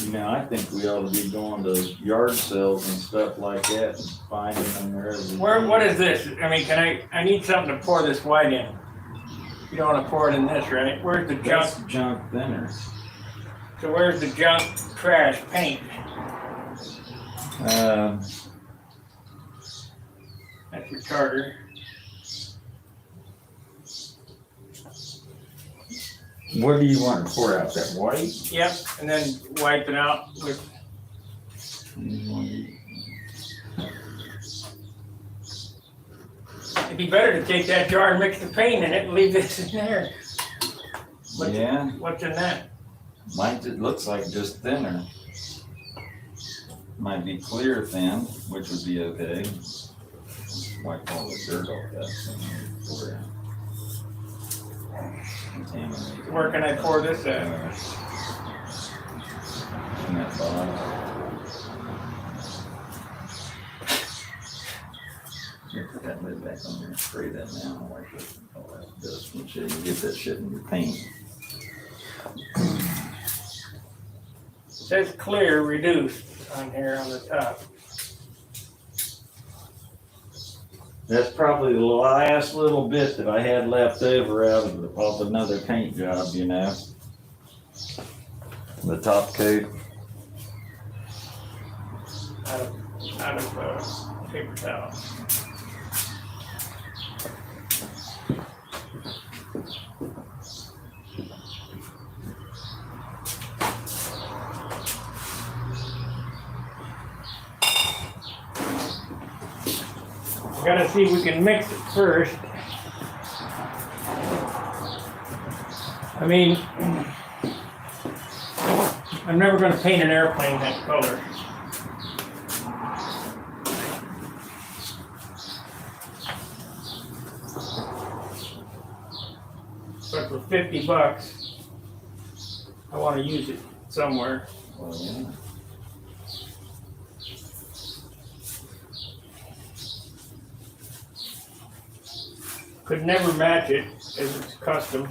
You know, I think we ought to be going to yard sales and stuff like that and finding them wherever. What is this? I mean, I need something to pour this white in. You don't wanna pour it in this, right? Where's the junk? That's junk thinner. So where's the junk trash paint? That's your starter. What do you want to pour out? That white? Yep, and then wipe it out with, it'd be better to take that jar and mix the paint in it and leave this in there. Yeah, What's in that? mine it looks like just thinner. Might be clear thin, which would be okay. Wipe all the dirt off that thing for you. Contaminated. Where can I pour this at? In that bottle. Here, put that lid back on there and spray that down. Wipe it, all that dust and shit. You get that shit in your paint. Says clear reduced on here on the top. That's probably the last little bit that I had left over out of another paint job, you know. The top coat. Out of paper towel. Gotta see if we can mix it first. I mean, I'm never gonna paint an airplane that color. But for $50, I wanna use it somewhere. Well, yeah. Could never match it as it's custom.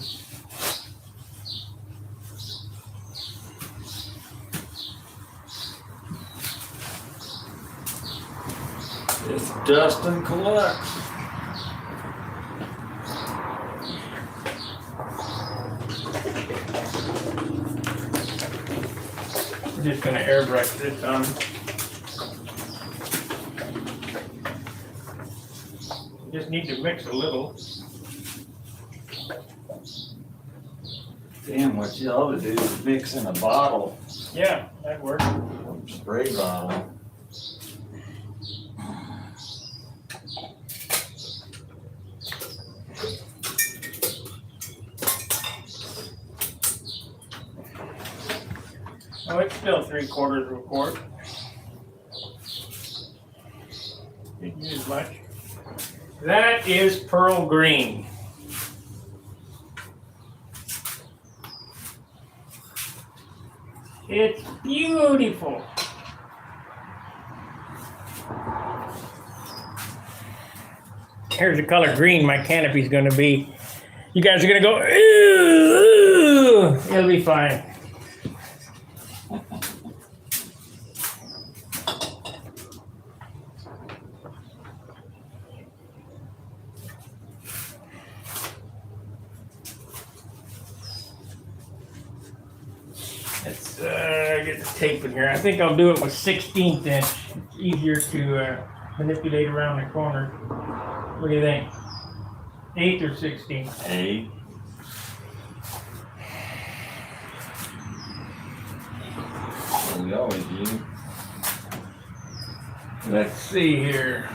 It's Dustin Collects. I'm just gonna airbrush this on. Just need to mix a little. Damn, what you ought to do is mix in a bottle, Yeah, that works. spray bottle. Oh, it's still 3/4 of a quart. Didn't use much. That is pearl green. It's beautiful. Here's the color green my canopy's gonna be. You guys are gonna go, ooh, ooh. It'll be fine. Let's get the tape in here. I think I'll do it with 16th inch. It's easier to manipulate around the corner. What do you think? 8th or 16th? Hey. We always do. Let's see here.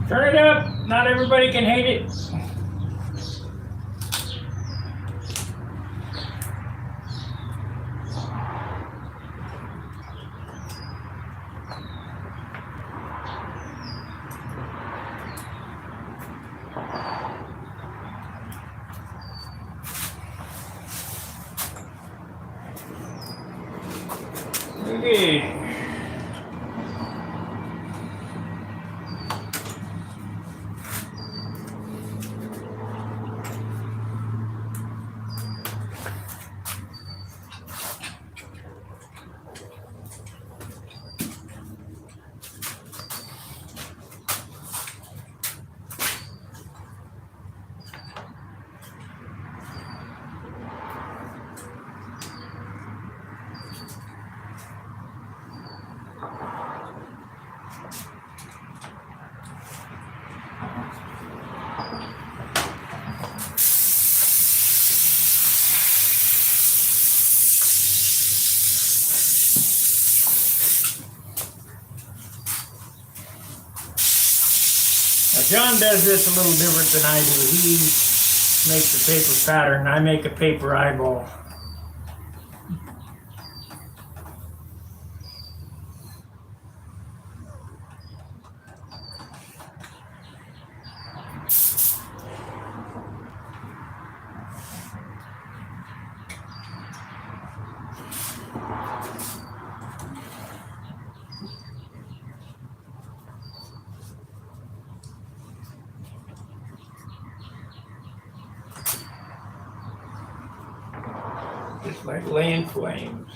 Turn it up. Not everybody can hate it. Okay. John does this a little different than I do. He makes a paper pattern. I make a paper eyeball. Just like laying flames.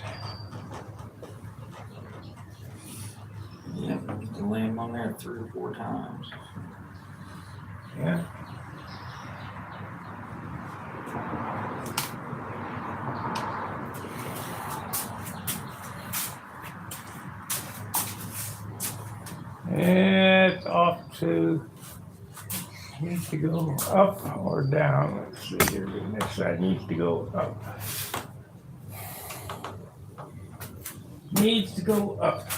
Yeah, you can lay them on there 3 or 4 times. Yeah. It's off to, needs to go up or down. Let's see here, this side needs to go up. Needs to go up.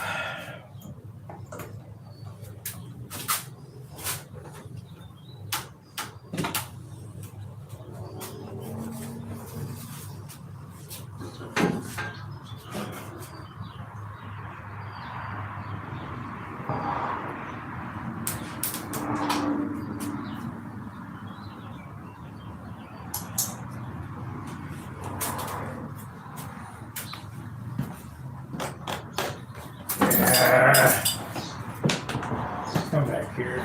Come back here.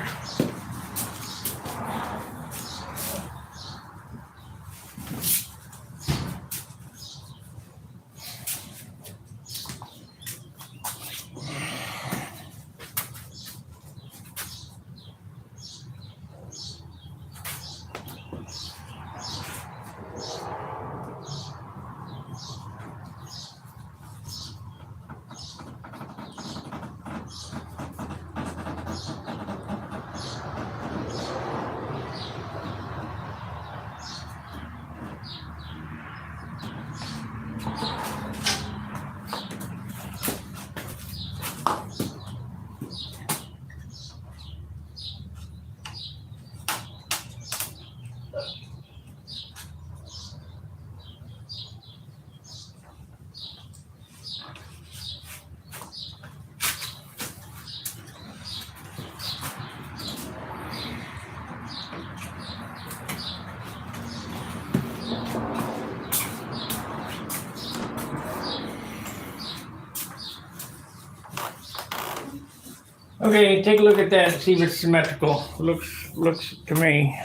Okay, take a look at that and see if it's symmetrical. Looks to me.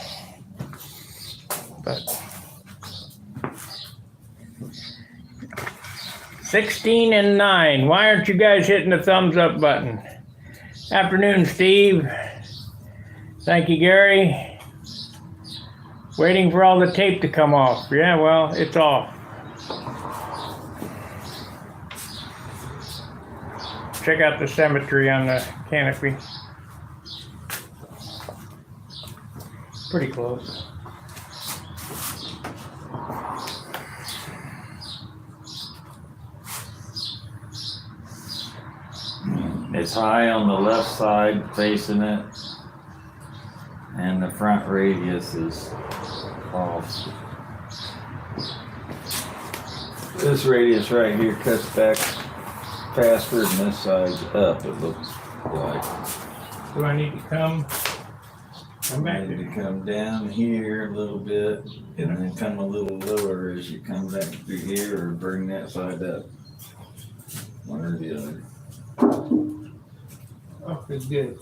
But 16 and 9. Why aren't you guys hitting the thumbs up button? Afternoon, Steve. Thank you, Gary. Waiting for all the tape to come off. Yeah, well, it's off. Check out the symmetry on the canopy. Pretty close. It's high on the left side facing it, and the front radius is off. This radius right here cuts back faster than this side's up, it looks like. Do I need to come back? Maybe to come down here a little bit and then come a little lower as you come back through here, or bring that side up. One or the other. Okay, good.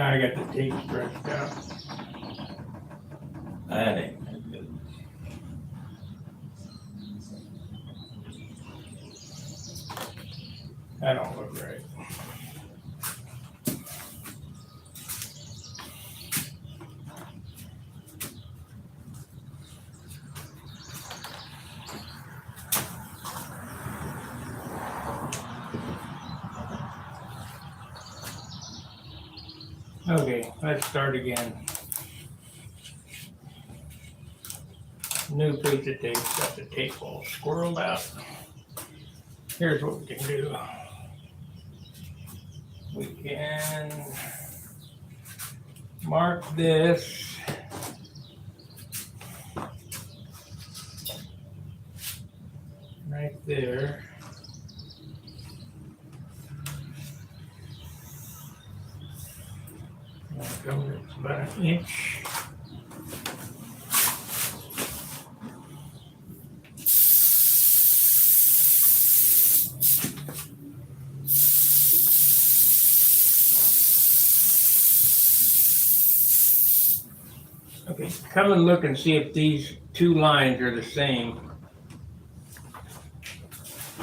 Now I got the tape stretched out. That ain't no good. That don't look right. Okay, let's start again. New piece of tape, got the tape all squirreled out. Here's what we can do. We can mark this. Right there. It's about an inch. Okay, come and look and see if these two lines are the same.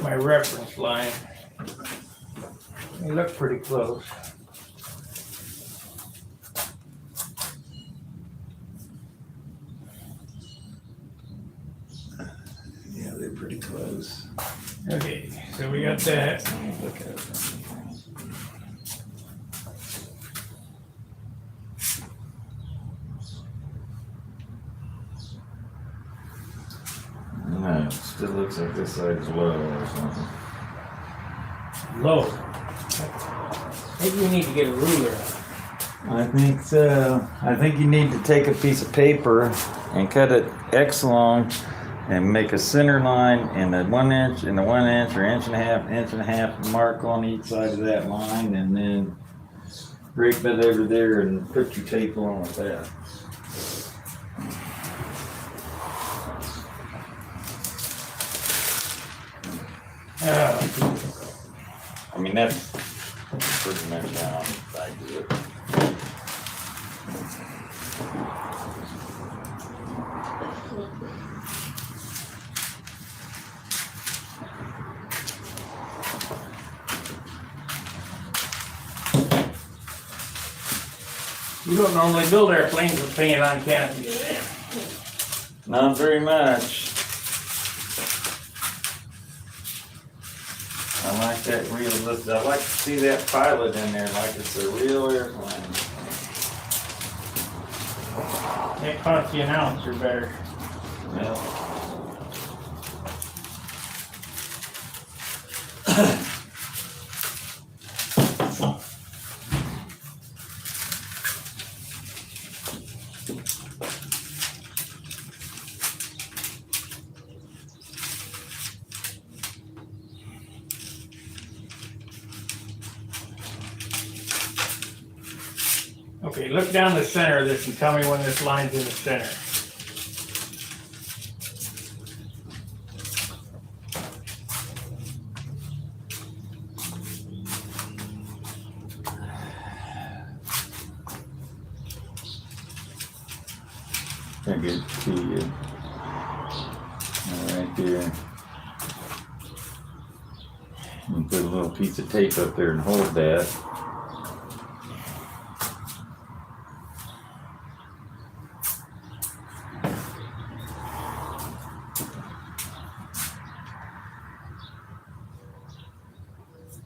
My reference line. They look pretty close. Yeah, they're pretty close. Okay, so we got that. Look at it. No, it still looks like this side's low or something. Low. Maybe we need to get a ruler. I think so. I think you need to take a piece of paper and cut it X long and make a center line and a 1 inch and a 1 inch or inch and a half mark on each side of that line, and then break that over there and put your tape on with that. I mean, that's pretty much how I do it. You don't normally build airplanes with paint on canopies. Not very much. I like that realistic. I like to see that pilot in there like it's a real airplane. It costs you an ounce or better. Well, Okay, look down the center of this and tell me when this line's in the center. I get it to you. Right there. You put a little piece of tape up there and hold that.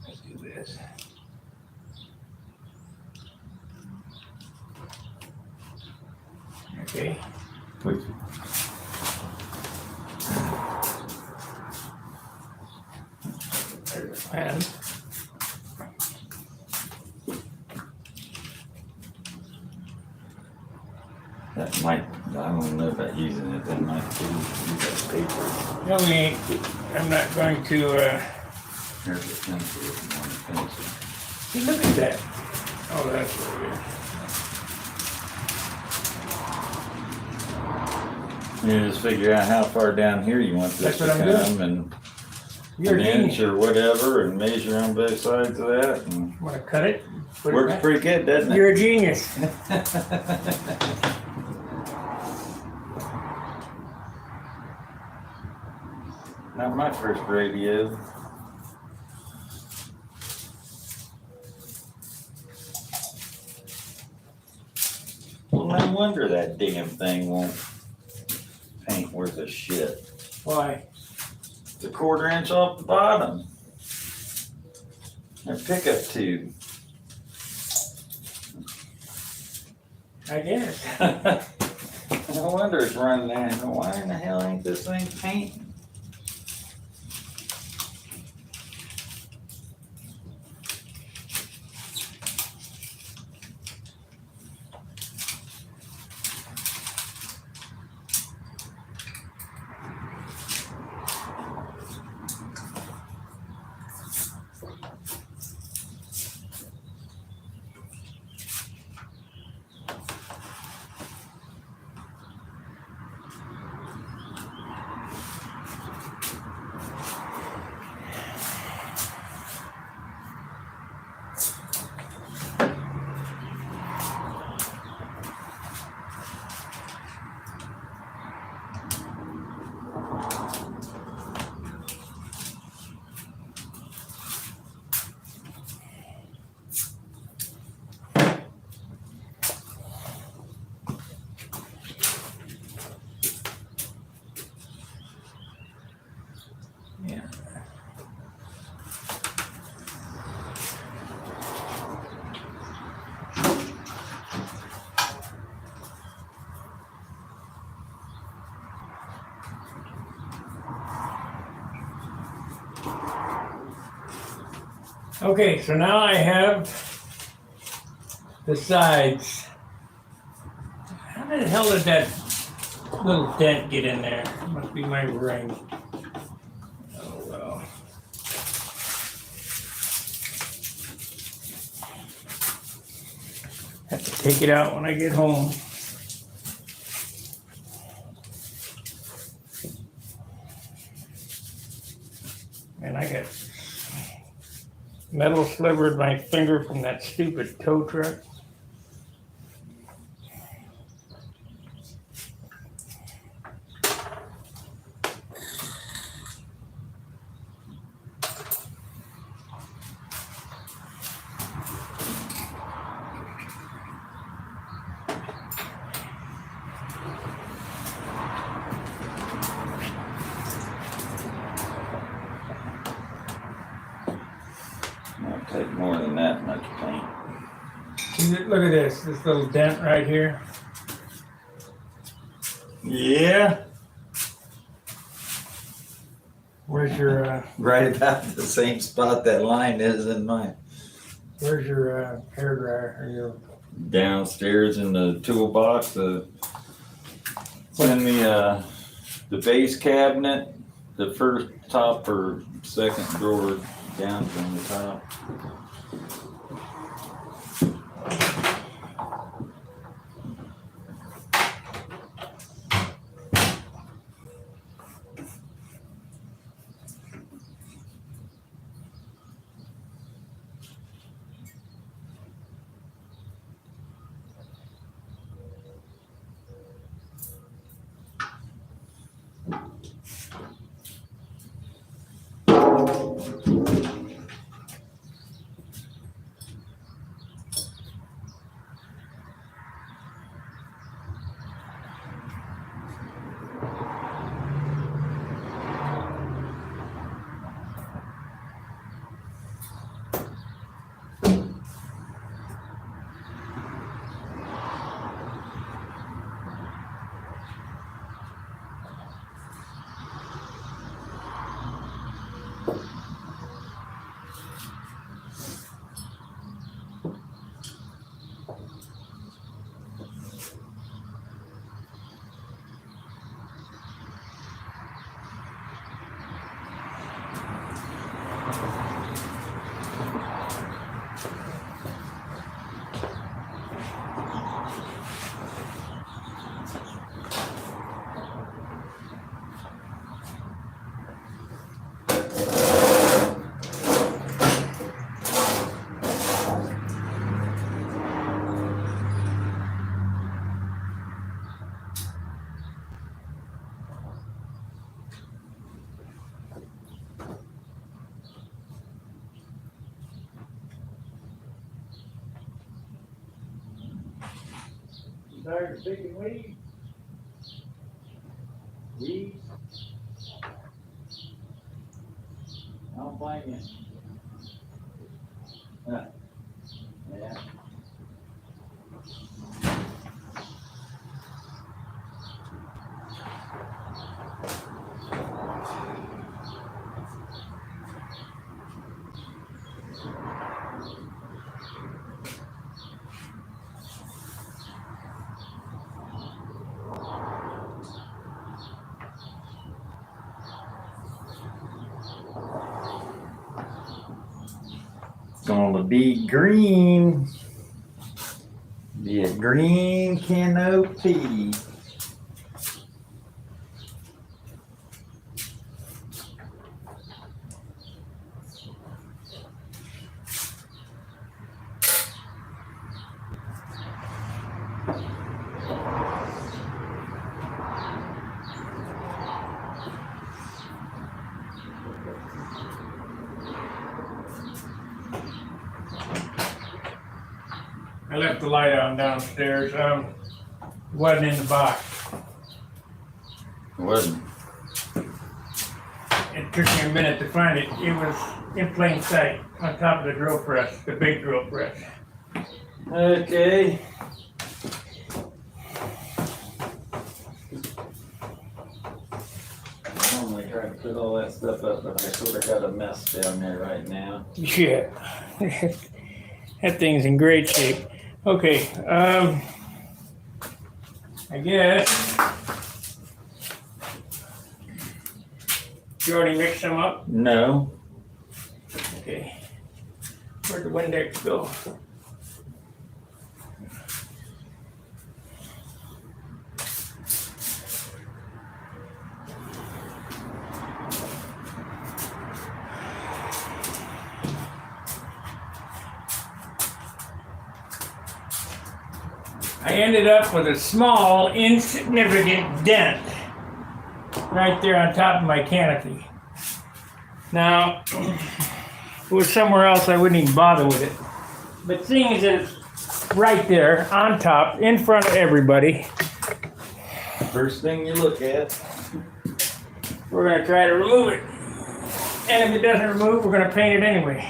Let's do this. Okay. Wait. There's a pen. That might, I don't know about using it, that might be, use that paper. No, we ain't. I'm not going to, Here's a pencil if you want a pencil. see, look at that. Oh, that's what it is. You just figure out how far down here you want this That's to what I'm come and, You're an a inch genius. or whatever and measure on both sides of that. And Want to cut it? Put it works back? pretty good, doesn't it? You're a genius. Not my first radio. Well, no wonder that damn thing won't paint worth a shit. Why? It's a 1/4 inch off the bottom. A pickup tube. I guess. No wonder it's running that. Why in the hell ain't this thing painting? Yeah. Okay, so now I have the sides. How the hell did that little dent get in there? Must be my ring. Oh well. Have to take it out when I get home. And I got metal slivered my finger from that stupid tow truck. It'll take more than that much paint. Look at this little dent right here. Yeah, Where's your right about the same spot that line is in mine. where's your hair dryer or your Downstairs in the toolbox, it's in the base cabinet, the first top or second drawer down from the top. tired of picking weeds. Weeds. I don't blame you. Huh. Yeah. Gonna be green. Be a green canopy. I left the light on downstairs. Wasn't in the box. Wasn't. It took me a minute to find it. It was in plain sight on top of the drill press, the big drill press. Okay. I normally try to put all that stuff up, but I sort of got a mess down there right now. Yeah. That thing's in great shape. Okay, I guess. You already mixed them up? No. Okay. Where'd the Windex go? I ended up with a small, insignificant dent right there on top of my canopy. Now, if it was somewhere else, I wouldn't even bother with it. But seeing as it's right there on top, in front of everybody, First thing you look at. we're gonna try to remove it. And if it doesn't remove, we're gonna paint it anyway.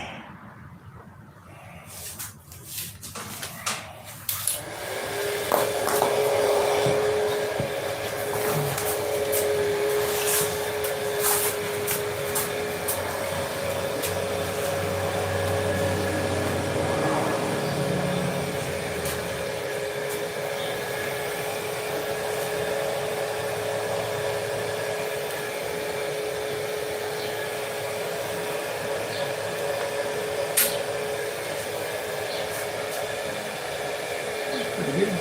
Pretty good.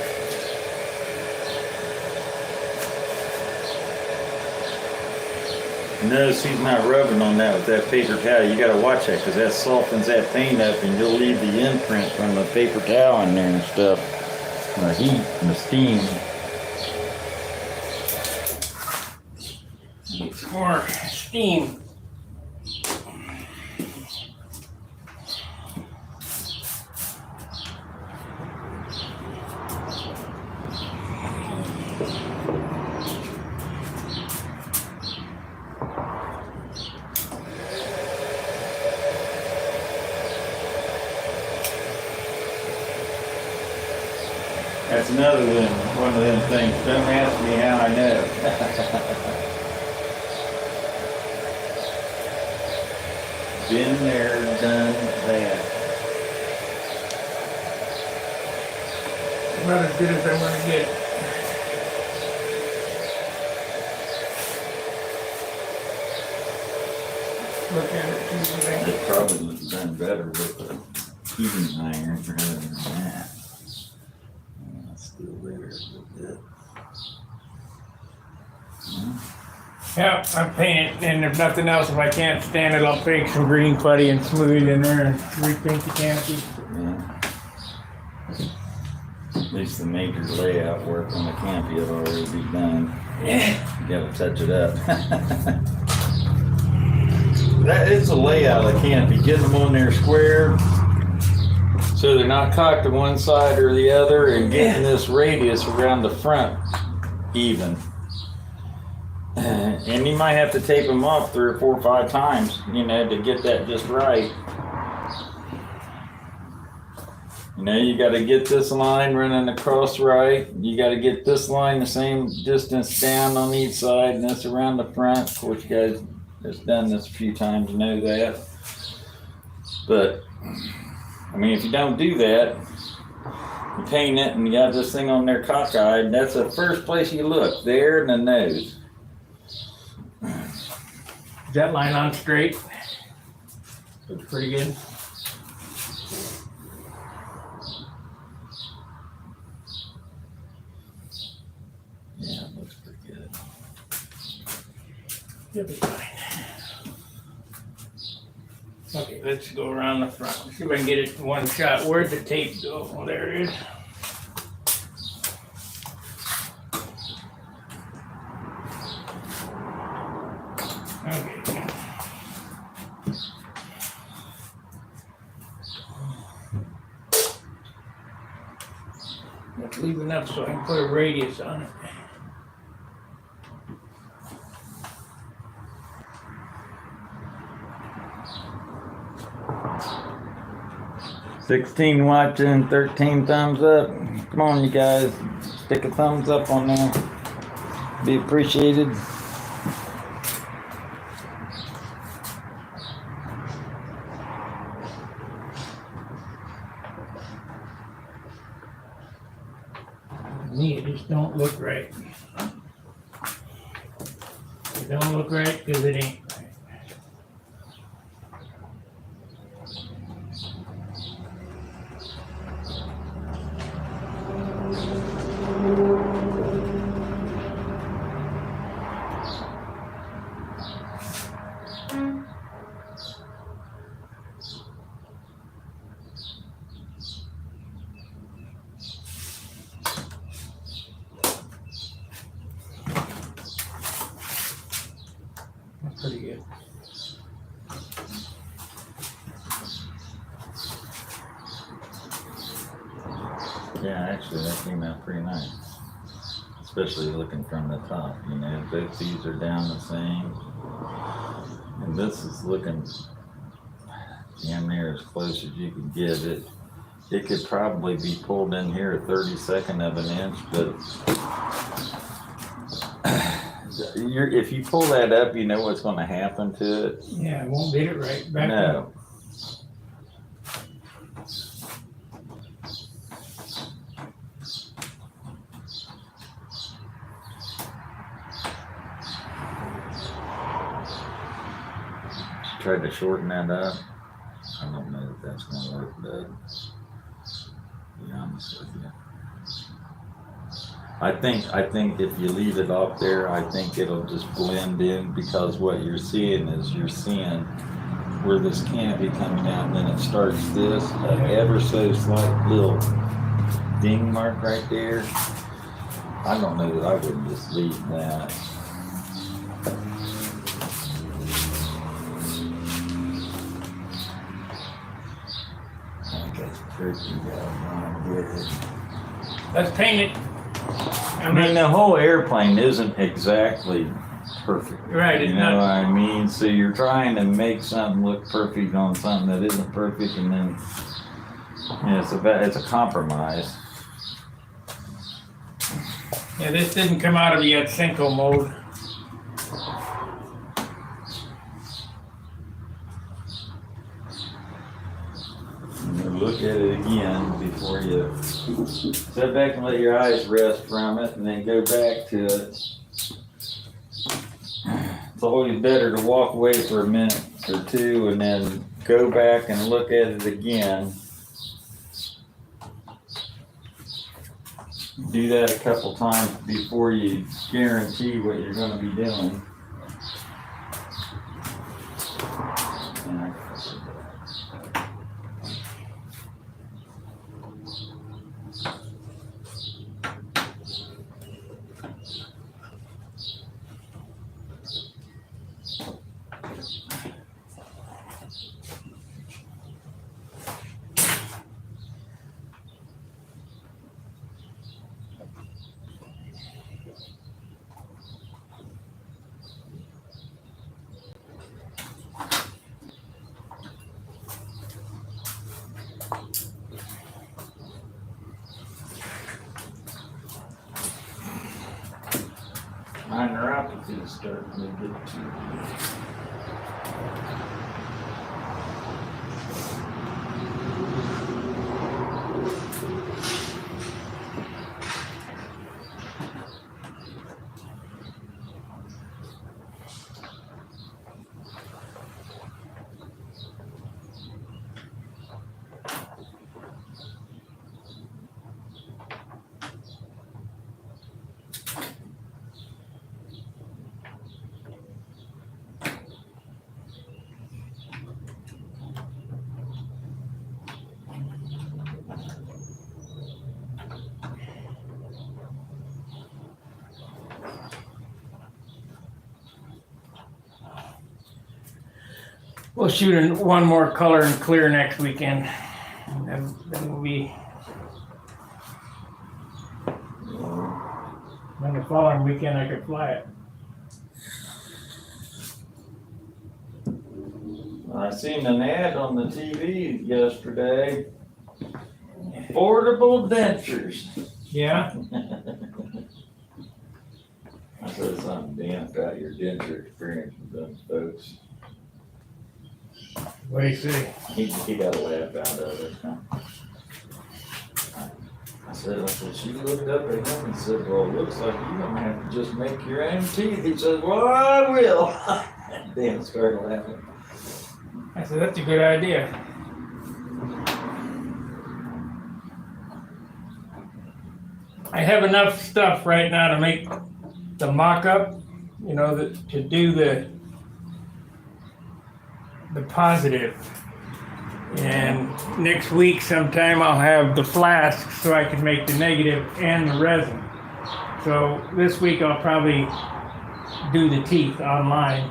Notice he's not rubbing on that with that paper towel. You gotta watch that because that softens that paint up and you'll leave the imprint from the paper towel in there and stuff. The heat and the steam. Get some more steam. That's another one of them things. Don't ask me how I know. Been there, done that. Not as good as I want to get. Look at it, see what I It probably looks done better with the heating iron rather than that. Still there a little bit. Yeah, I'm painting, and if nothing else, if I can't stand it, I'll take some green putty and smooth it in there and repaint the canopy. Yeah. At least the major layout work on the canopy will already be done. Yeah. You gotta touch it up. That is the layout of the canopy. Get them on there square, So they're not cocked to one side or the other and getting this radius around the front even. And you might have to tape them off 3 or 4 or 5 times, you know, to get that just right. You know, you got to get this line running across right. You got to get this line the same distance down on each side, and that's around the front. Of course, you guys have done this a few times, know that. But, I mean, if you don't do that, you paint it and you got this thing on there cockeyed, that's the first place you look, there and the nose. Is that line on straight? Looks pretty good. Yeah, it looks pretty good. You'll be fine. Okay, let's go around the front. See if I can get it in one shot. Where'd the tape go? Oh, there it is. Okay. Let's leave enough so I can put a radius on it. $16 watching, 13 thumbs up. Come on, you guys. Stick a thumbs up on there. Be appreciated. Me, it just don't look right. It don't look right because it ain't right. That's pretty good. Yeah, actually, that came out pretty nice. Especially looking from the top, you know, both these are down the same. And this is looking damn near as close as you can get it. It could probably be pulled in here a 32nd of an inch, but if you pull that up, you know what's going to happen to it. Yeah, I won't get it right. Back No. Tried to shorten that up. I don't know if that's going to work, but to be honest with you. I think if you leave it up there, I think it'll just blend in, because what you're seeing is where this canopy comes down, then it starts this ever so slight little ding mark right there. I don't know that I wouldn't just leave that. Let's paint it. I mean, the whole airplane isn't exactly perfect. Right, it's You know not. what I mean? So you're trying to make something look perfect on something that isn't perfect, and then it's a compromise. Yeah, this didn't come out of yet Cinco mode. You look at it again before you sit back and let your eyes rest from it, and then go back to it. It's always better to walk away for a minute or two and then go back and look at it again. Do that a couple times before you guarantee what you're going to be doing. It's starting to get too. We'll shoot in one more color and clear next weekend. Then we'll be. Then the following weekend I could fly it. I seen an ad on the TV yesterday. Affordable dentures. Yeah. I said something damn about your denture experience with them folks. What do you say? He got a laugh out of it. I said, she looked up at him and said, well, it looks like you're gonna have to just make your own teeth. He said, well, I will. Dan started laughing. I said, that's a good idea. I have enough stuff right now to make the mock-up, you know, to do the positive. And next week sometime I'll have the flask so I can make the negative and the resin. So this week I'll probably do the teeth online.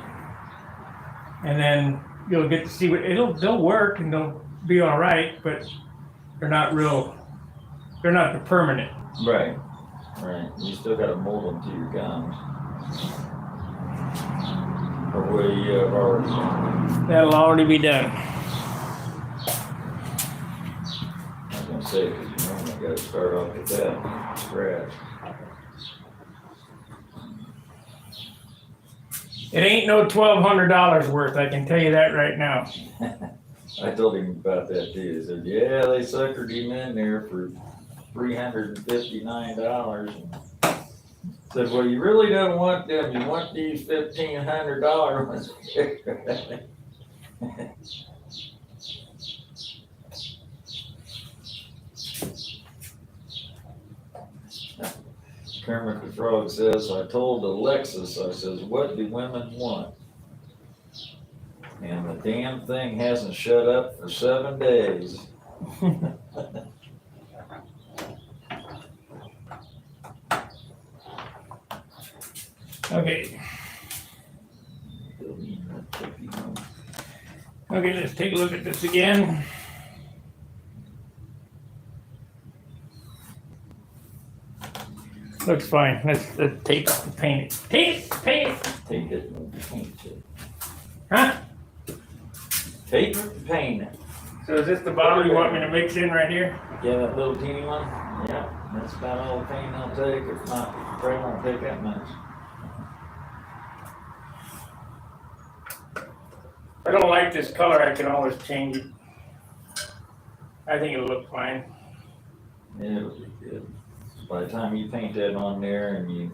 And then you'll get to see what they'll work and they'll be all right, but they're not the permanent. Right. You still gotta mold them to your gums. Or will you have already done? That'll already be done. I was gonna say, cause you normally gotta start off with that, from scratch. It ain't no $1,200 worth, I can tell you that right now. I told him about that too. He said, yeah, they suckered him in there for $359. Said, well, you really don't want them. You want these $1,500 ones. Kermit the Frog says, I told Alexis, I says, what do women want? And the damn thing hasn't shut up for 7 days. Okay. Okay, let's take a look at this again. Looks fine. Let's take off the paint. Paint it. Take it and paint it. Huh? Take it and paint it. So is this the bottle you want me to mix in right here? Yeah, that little teeny one? Yeah, that's about all the paint I'll take. If not, probably won't take that much. If I don't like this color, I can always change it. I think it'll look fine. Yeah, it'll be good. By the time you paint that on there and you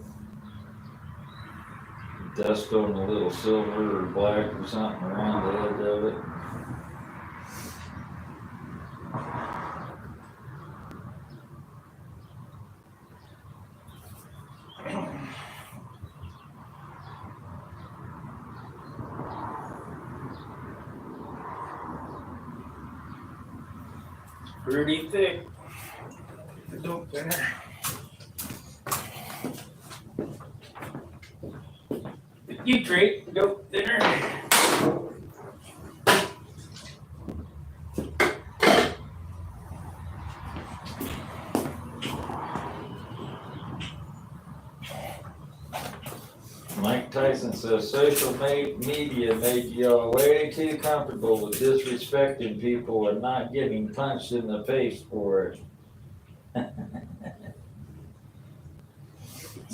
dust on a little silver or black or something around the edge of it. Pretty thick. The dope thinner. You treat dope thinner. Mike Tyson says social media made y'all way too comfortable with disrespecting people and not getting punched in the face for it.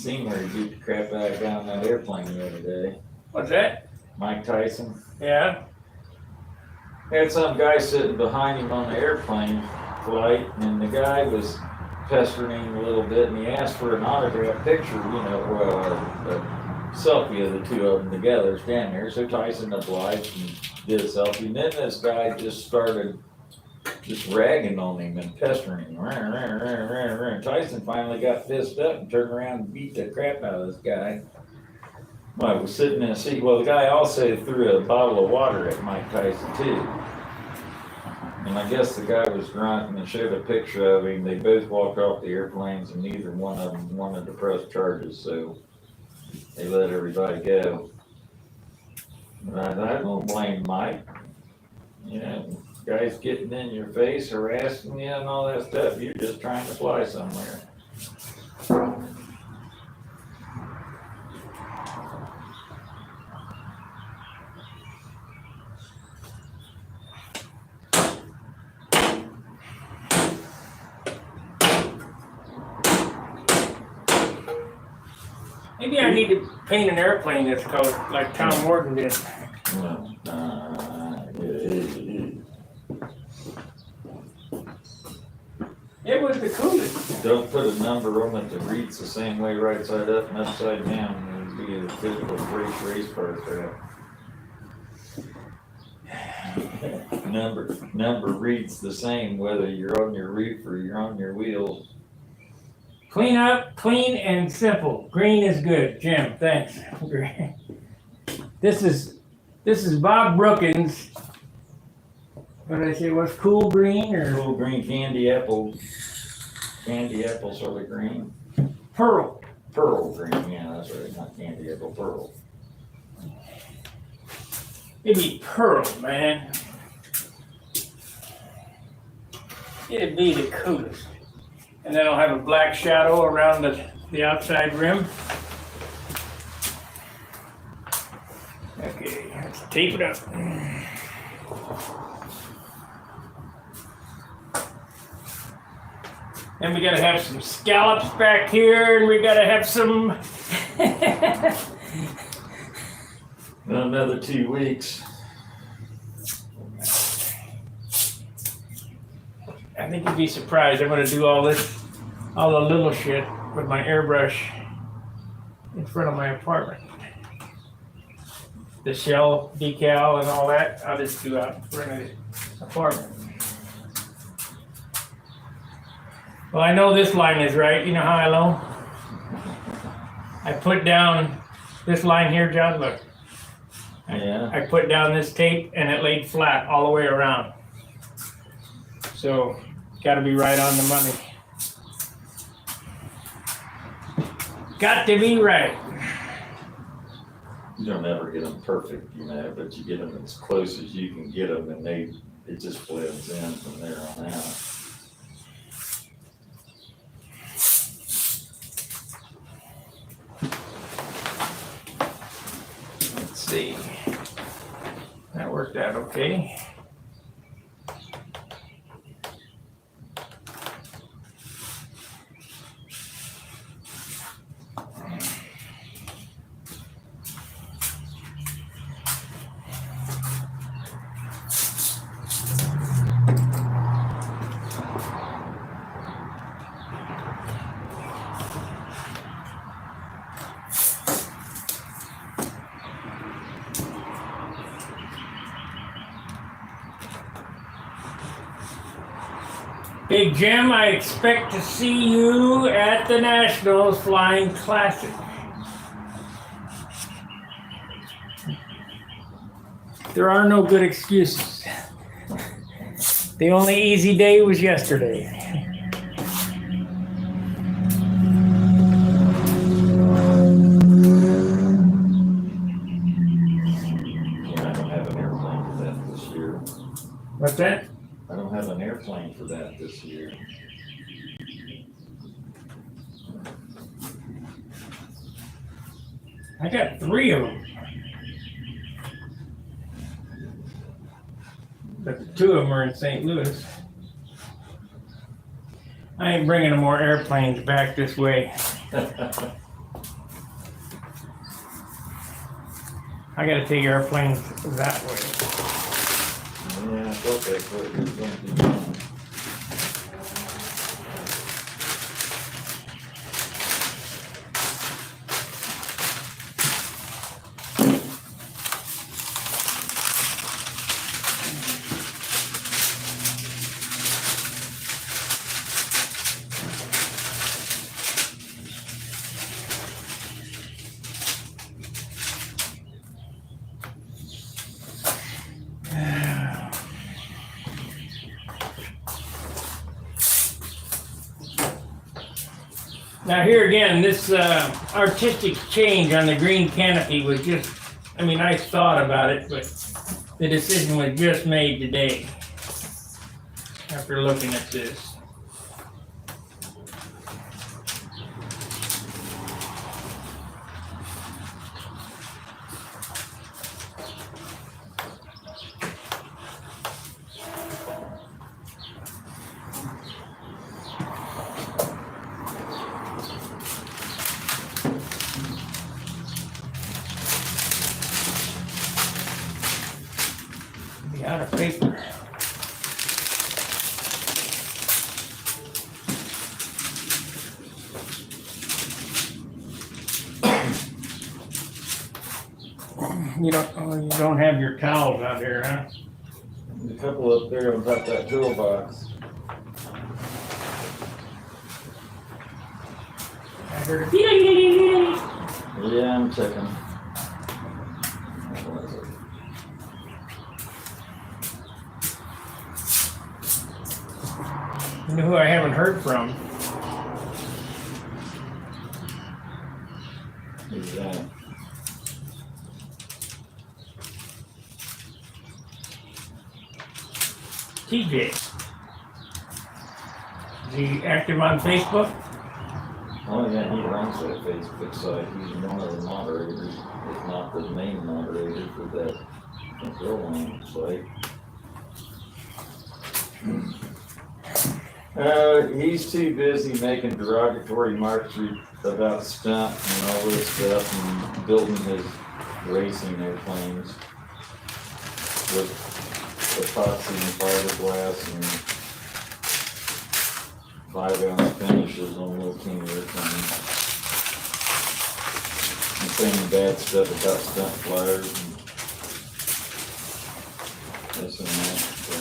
seen where he beat the crap out of a guy on that airplane the other day. What's that? Mike Tyson. Yeah. Had some guy sitting behind him on the airplane flight, and the guy was pestering him a little bit, and he asked for an autograph picture, a selfie of the two of them together, standing there. So Tyson obliged and did a selfie. And then this guy just started ragging on him and pestering him. Tyson finally got pissed up and turned around and beat the crap out of this guy. Well, I was sitting in a seat. Well, the guy also threw a bottle of water at Mike Tyson too. And I guess the guy was drunk and showed a picture of him. They both walked off the airplanes and neither one of them wanted to press charges, so they let everybody go. But I don't blame Mike. You know, guys getting in your face, harassing you and all that stuff. You're just trying to fly somewhere. Maybe I need to paint an airplane this color, like Tom Morton did. It was the coolest. Don't put a number on it that reads the same way right side up and upside down. It would be the physical race car crap. Number reads the same whether you're on your roof or you're on your wheels. Clean up, clean and simple. Green is good. Jim, thanks. This is Bob Brookins. What did I say? Was cool green or Little green candy apple sort of green. pearl? Pearl green, yeah, that's right, not candy apple, pearl. It'd be pearl, man. It'd be the coolest. And then I'll have a black shadow around the outside rim. Okay, let's tape it up. And we gotta have some scallops back here, and we gotta have some. Another 2 weeks. I think you'd be surprised. I'm gonna do all the little shit with my airbrush in front of my apartment. The shell decal and all that, I'll just do out in front of the apartment. Well, I know this line is right. You know how I know? I put down this line here, John, look. Yeah. I put down this tape and it laid flat all the way around. So, gotta be right on the money. Got to be right. You don't ever get them perfect, but you get them as close as you can get them, and it just blends in from there on out. Let's see. That worked out okay. Big Jim, I expect to see you at the Nationals Flying Classic. There are no good excuses. The only easy day was yesterday. Yeah, I don't have an airplane for that this year. What's that? I don't have an airplane for that this year. I got 3 of them. But 2 of them are in St. Louis. I ain't bringing no more airplanes back this way. I gotta take airplanes that way. Yeah, it's okay, but it's gonna be fun. Now here again, this artistic change on the green canopy was just, I mean, I thought about it, but the decision was just made today after looking at this. Be out of paper. You don't have your towels out here, huh? There's a couple up there on top of that toolbox. I heard a Yeah, I'm checking. You know who I haven't heard from? Who's that? TJ. Is he active on Facebook? Oh yeah, he runs that Facebook site. He's one of the moderators, if not the main moderator for that control site. He's too busy making derogatory remarks about Stunt and all this stuff and building his racing airplanes with epoxy and fiberglass and 5-ounce finishes on little teeny airplanes. And saying bad stuff about Stunt flyers and this and that. So.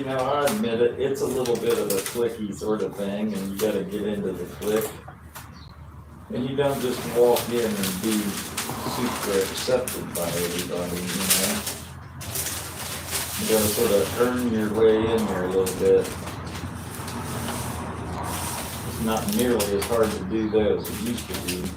And I admit it, it's a little bit of a clicky sort of thing, and you gotta get into the click. And you don't just walk in and be super accepted by everybody, you know? You gotta sort of earn your way in there a little bit. It's not nearly as hard to do that as it used to be.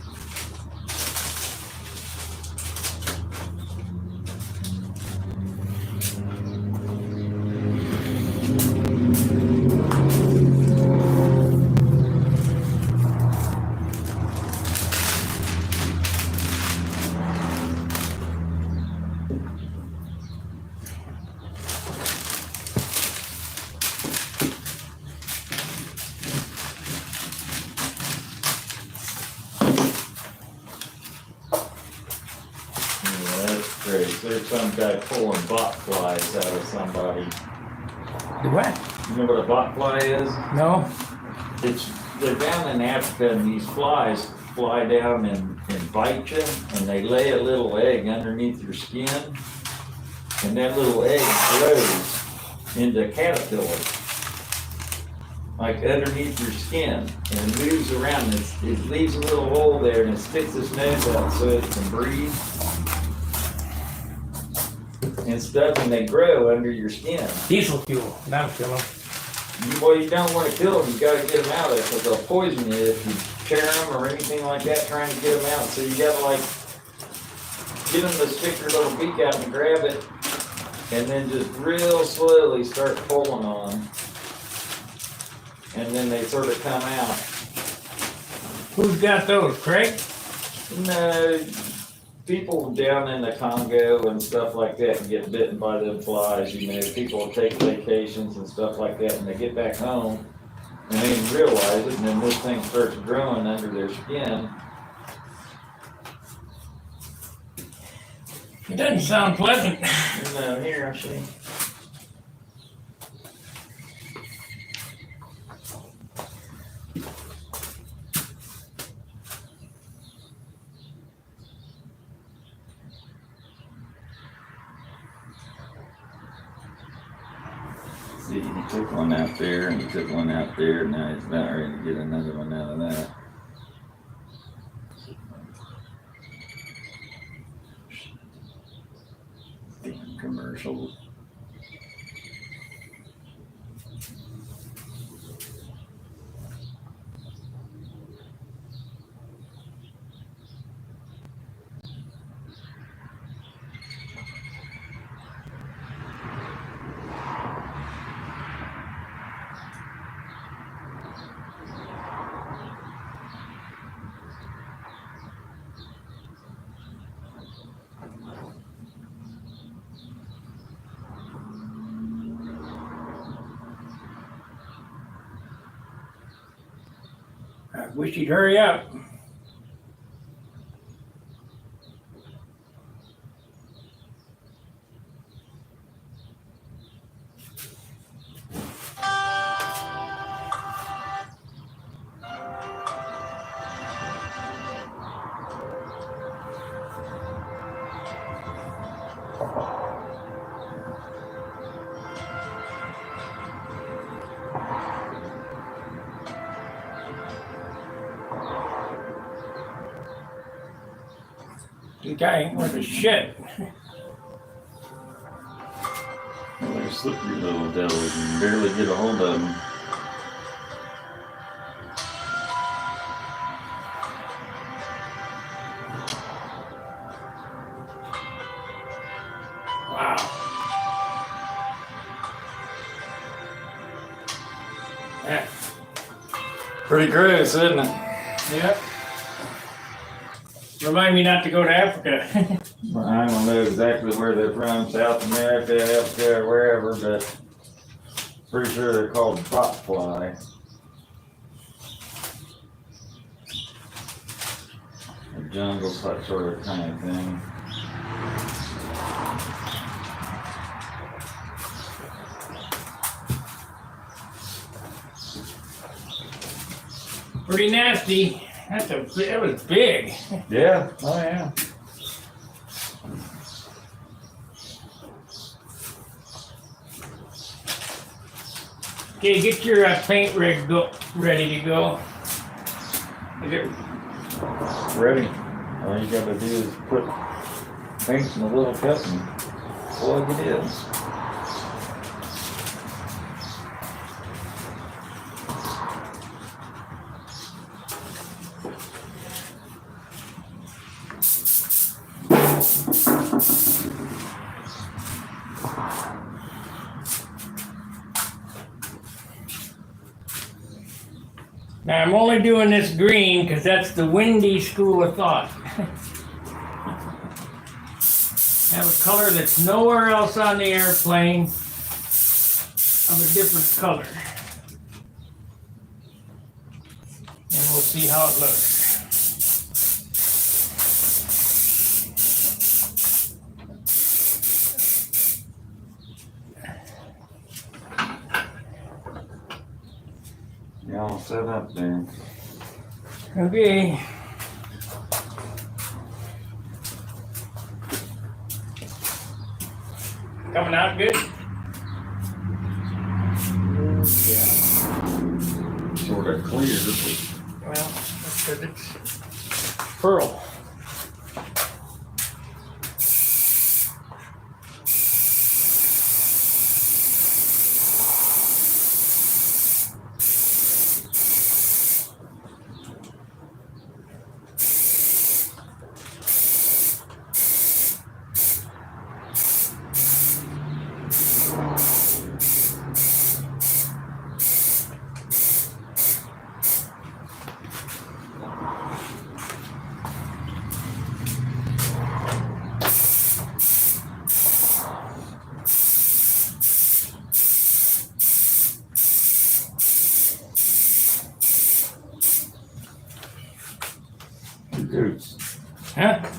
There's some guy pulling bot flies out of somebody. The what? You know what a bot fly is? No? They're down in Africa and these flies fly down and bite you and they lay a little egg underneath your skin and that little egg grows into a caterpillar. Like underneath your skin and it moves around. It leaves a little hole there and it sticks its nose out so it can breathe. And stuff, and they grow under your skin. Diesel fuel, that'll kill them. Well, you don't want to kill them. You got to get them out of there because they'll poison you if you tear them or anything like that, trying to get them out. So you gotta like get them to stick your little beak out and grab it, and then just real slowly start pulling on them. And then they sort of come out. Who's got those, Craig? No, people down in the Congo and stuff like that and get bitten by them flies, you know. People take vacations and stuff like that, and they get back home and they didn't realize it, and then this thing starts growing under their skin. It doesn't sound pleasant. No, here, I'll show you. See, he took one out there and he took one out there, and now he's about ready to get another one out of that. Damn commercials. I wish he'd hurry up. The guy ain't worth a shit. Well, they're slippery little devils. You can barely get a hold of them. Wow. Yeah. Pretty gross, isn't it? Yep. Remind me not to go to Africa. I don't know exactly where they're from, South America, Africa, or wherever, but pretty sure they're called bot fly. A jungle type sort of kind of thing. Pretty nasty. That was big. Yeah, oh yeah. Okay, get your paint rig ready to go. Is it Ready. All you gotta do is put paint in a little cup and plug it in. Now I'm only doing this green because that's the windy school of thought. Have a color that's nowhere else on the airplane of a different color. And we'll see how it looks. You all set up there. Okay. Coming out good? Yeah. Sort of clear, but Well, that's because it's pearl.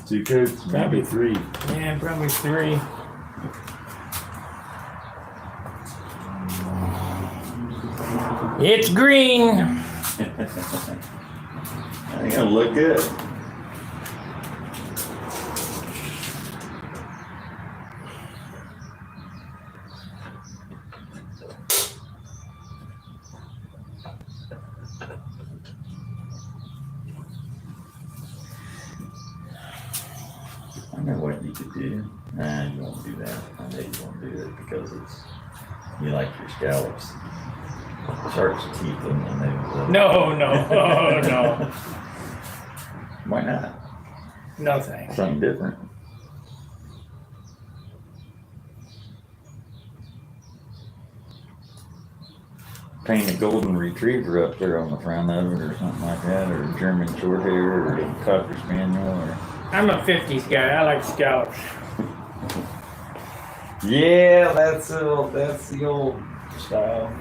2 coats, maybe 3. Yeah, probably 3. It's green. I think it'll look good. I know what you could do. Nah, you won't do that. I know you won't do it because you like your scallops. Sharks keep them and they No, oh, no. Why not? No thanks. Something different. Paint a golden retriever up there on the front of it or something like that, or a German short hair or a cocker spaniel or I'm a 50s guy. I like scallops. yeah, that's the old style.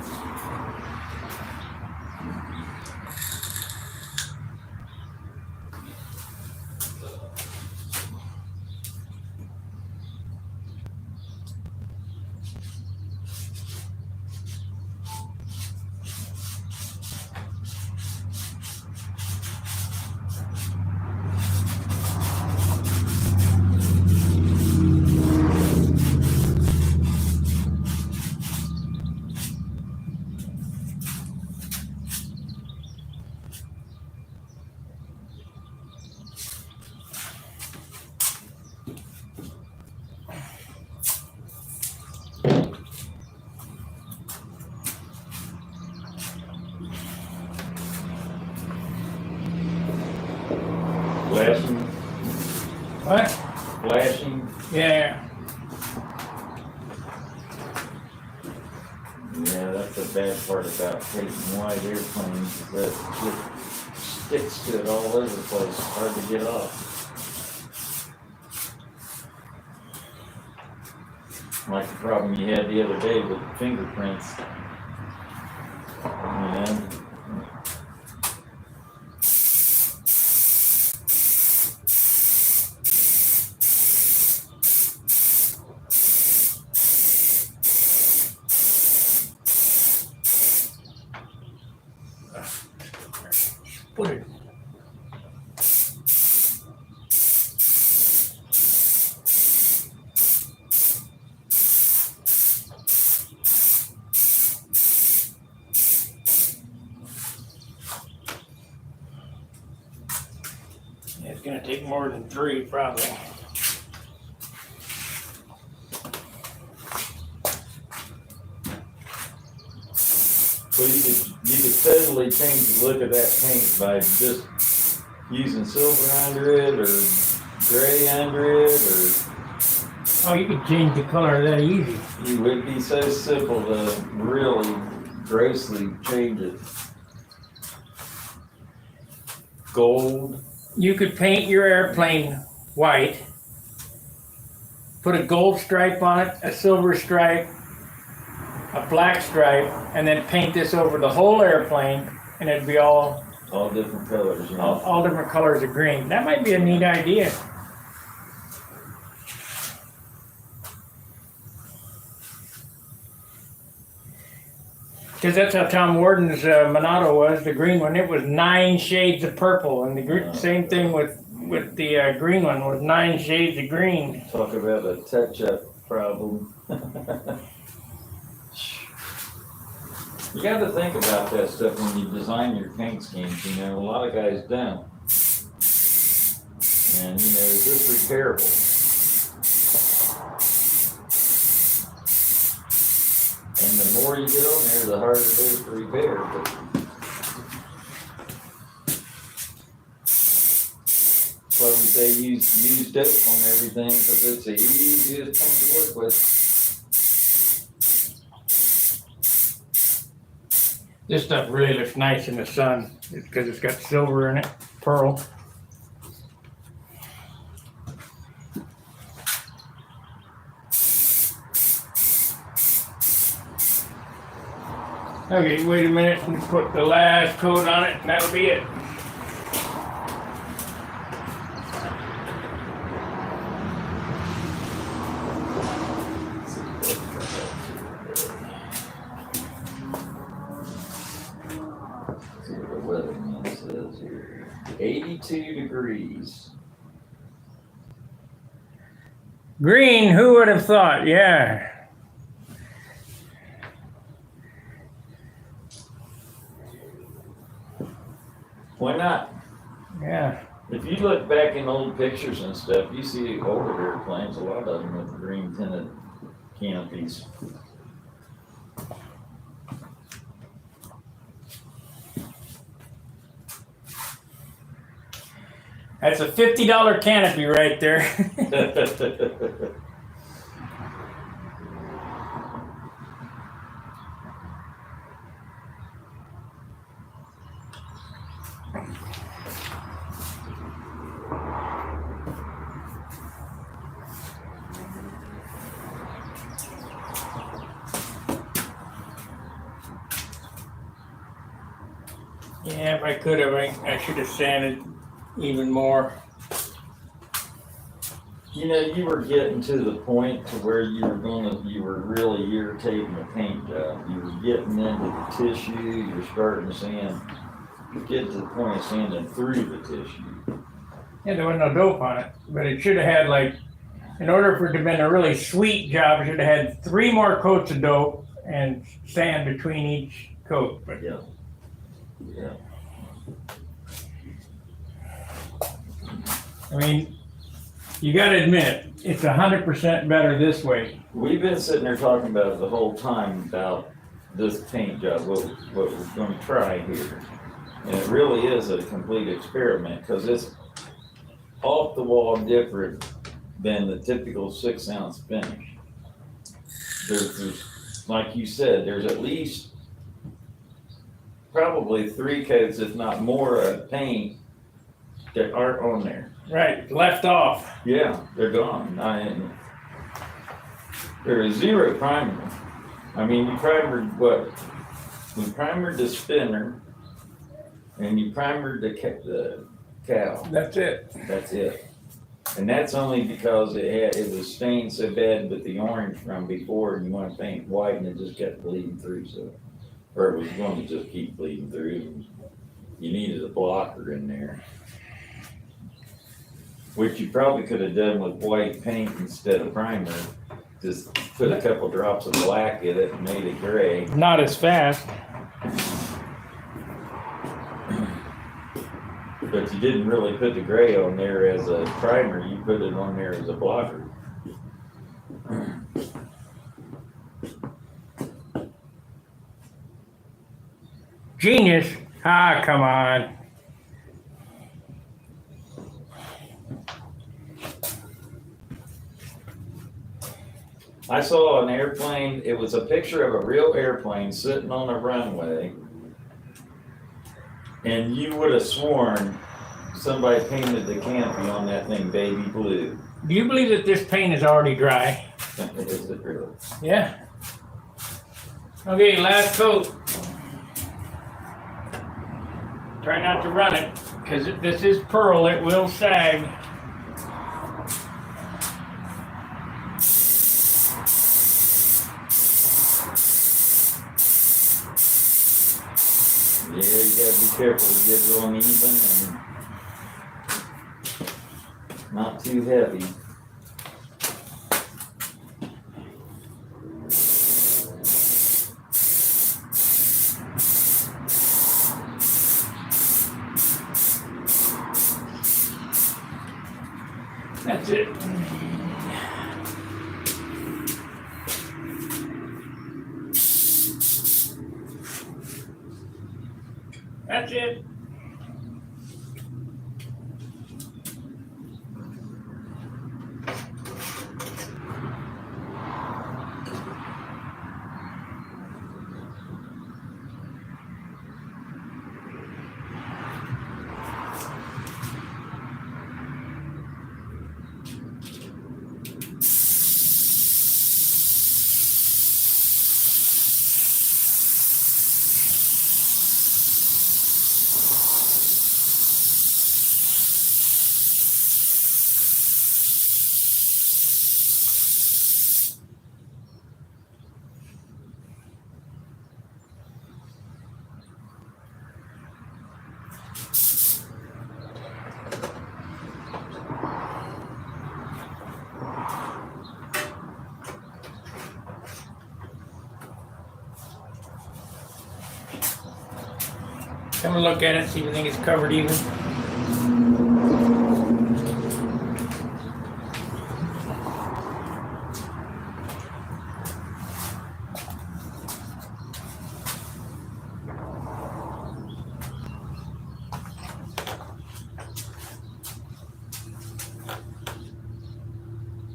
Flashing, What? flashing. Yeah. Yeah, that's the bad part about painting white airplanes is that it sticks to it all over the place. It's hard to get off. Like the problem you had the other day with fingerprints. You know? Put it. Yeah, it's gonna take more than 3 probably. Well, you could totally change the look of that paint by just using silver under it or gray under it, or Oh, you can change the color that easy. it would be so simple to really grossly change it. Gold. You could paint your airplane white, put a gold stripe on it, a silver stripe, a black stripe, and then paint this over the whole airplane, and it'd be all Different colors, you know. all different colors of green. That might be a neat idea. Because that's how Tom Warden's Monado was, the green one. It was 9 shades of purple, and the same thing with the green one was 9 shades of green. Talk about a touch-up problem. You got to think about that stuff when you design your paint schemes. You know, a lot of guys don't. And you know, is this repairable? And the more you get on there, the harder it is to repair. But that's why we say use dope on everything, because it's the easiest thing to work with. This stuff really looks nice in the sun because it's got silver in it, pearl. Okay, wait a minute, let me put the last coat on it and that'll be it. 32 degrees. Green, who would have thought? Yeah. Why not? Yeah. If you look back in old pictures and stuff, you see older airplanes, a lot of them with green tinted canopies. That's a $50 canopy right there. Yeah, if I could have, I should have sanded even more. You know, you were getting to the point to where you were really irritating the paint job. You were getting into the tissue, you're starting to sand. You're getting to the point of sanding through the tissue. Yeah, there was no dope on it, but it should have had, like, in order for it to have been a really sweet job, it should have had 3 more coats of dope and sand between each coat. But Yeah. Yeah. I mean, you got to admit, it's 100% better this way. We've been sitting there talking about it the whole time about this paint job, what we're going to try here. And it really is a complete experiment because it's off the wall different than the typical 6-ounce finish. There's, like you said, there's at least probably 3 coats, if not more, of paint that aren't on there. Right, left off. Yeah, they're gone. There is 0 primer. I mean, you primered what? You primered the spinner, and you primered the cow. That's it. That's it. And that's only because it was stained so bad with the orange from before, and you want to paint white, and it just kept bleeding through. So, or it was going to just keep bleeding through. You needed a blocker in there, which you probably could have done with white paint instead of primer. Just put a couple drops of black in it and made it gray. Not as fast. But you didn't really put the gray on there as a primer, you put it on there as a blocker. Genius. Ah, come on. I saw an airplane, it was a picture of a real airplane sitting on a runway. And you would have sworn somebody painted the canopy on that thing baby blue. Do you believe that this paint is already dry? Is it really? Yeah. Okay, last coat. Try not to run it, because this is pearl, it will sag. Yeah, you gotta be careful to get it on even and not too heavy. That's it. That's it. Come and look at it, see if you think it's covered even.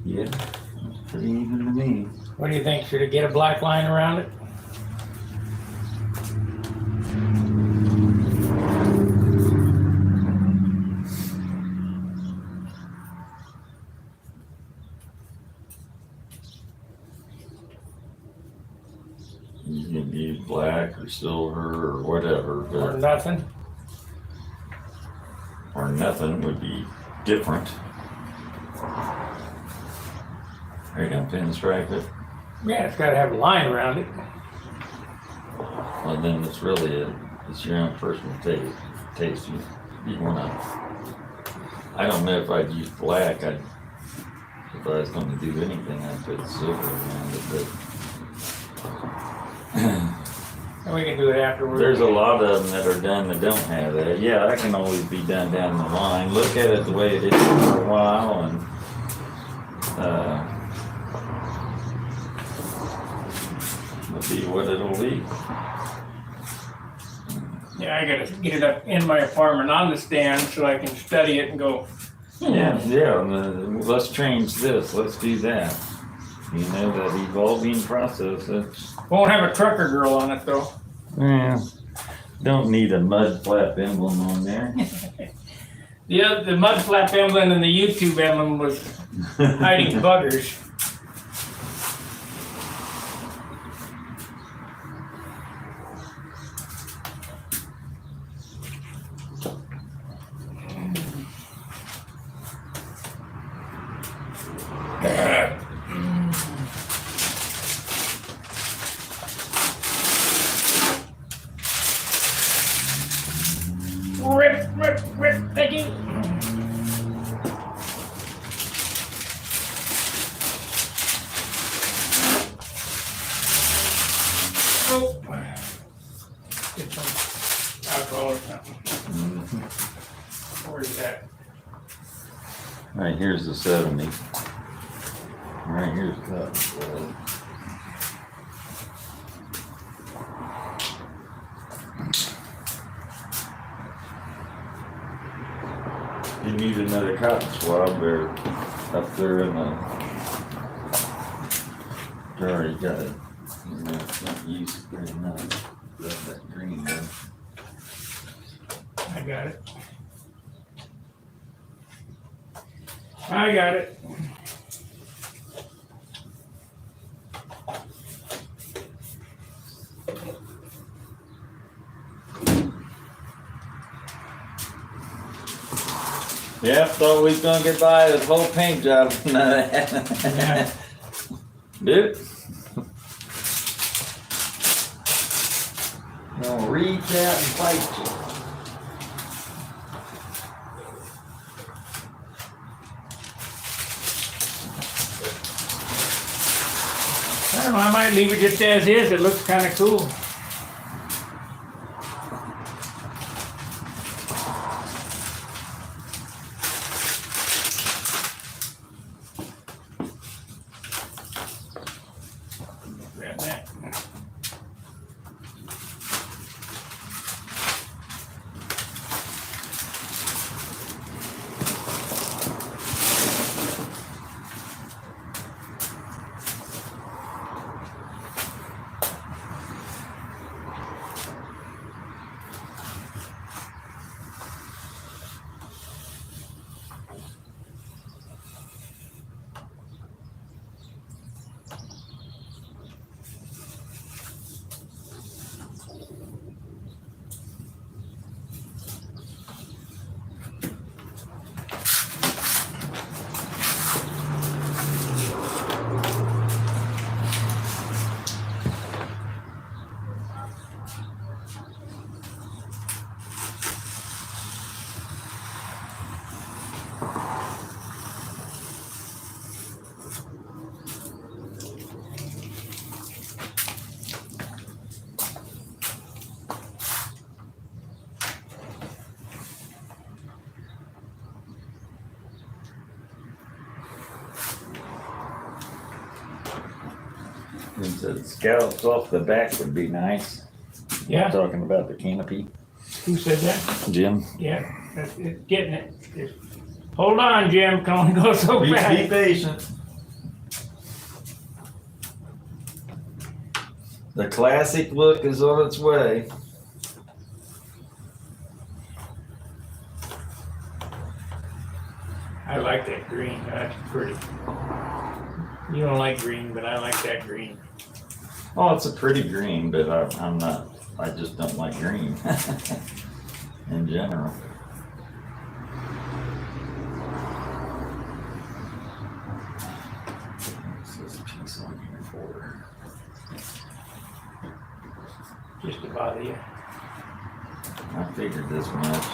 Yeah, it's pretty even to me. What do you think? Should it get a black line around it? You can use black or silver or whatever, Or but nothing? or nothing would be different. Are you gonna pinstripe it? Yeah, it's gotta have a line around it. Well, then it's really it's your own personal taste. You wanna. I don't know if I'd use black. If I was gonna do anything, I'd put silver around it. But And we can do it afterwards. there's a lot of them that are done that don't have that. Yeah, that can always be done down the line. Look at it the way it is for a while, and it'll be what it'll be. Yeah, I gotta get it up in my apartment on the stand so I can study it and go, Yeah. Let's change this. Let's do that. You know, that evolving process. That's, won't have a trucker girl on it though. yeah. Don't need a mud flap emblem on there. The mud flap emblem and the YouTube emblem was hiding buggers. Rip, Peggy. Oh. Get some alcohol or something. Where's that? Right, here's the 70. Right, here's the You need another cotton swab there, up there in the. You already got it. You know, it's not used very much. Grab that green there. I got it. I got it. Yeah, thought we was gonna get by this whole paint job. Yeah. Dude. Gonna reach out and fight you. I don't know, I might leave it just as is. It looks kind of cool. Grab that. The scallops off the back would be nice. Yeah, Talking about the canopy. who said that? Jim? Yeah, it's getting it. Just hold on, Jim, can only go so Be fast. patient. The classic look is on its way. I like that green, that's pretty. You don't like green, but I like that green. Oh, it's a pretty green, but I'm not, I just don't like green in general. What's this piece on here for? Just to bother you. I figured this much.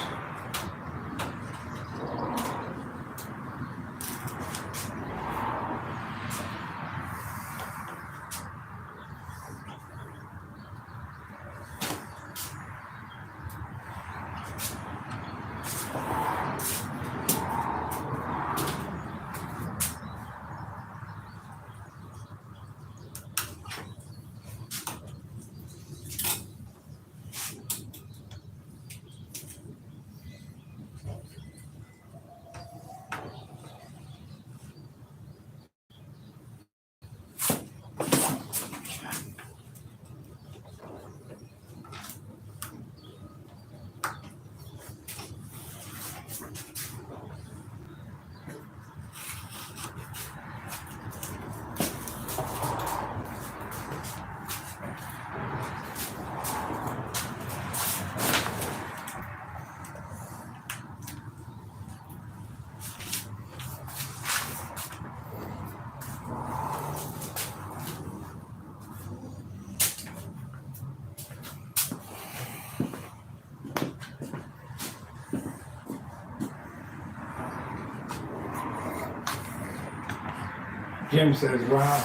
Jim says, wow.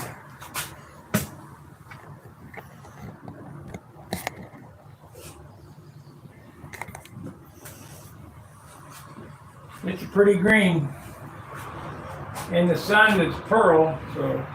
It's a pretty green. In the sun, it's pearl, so.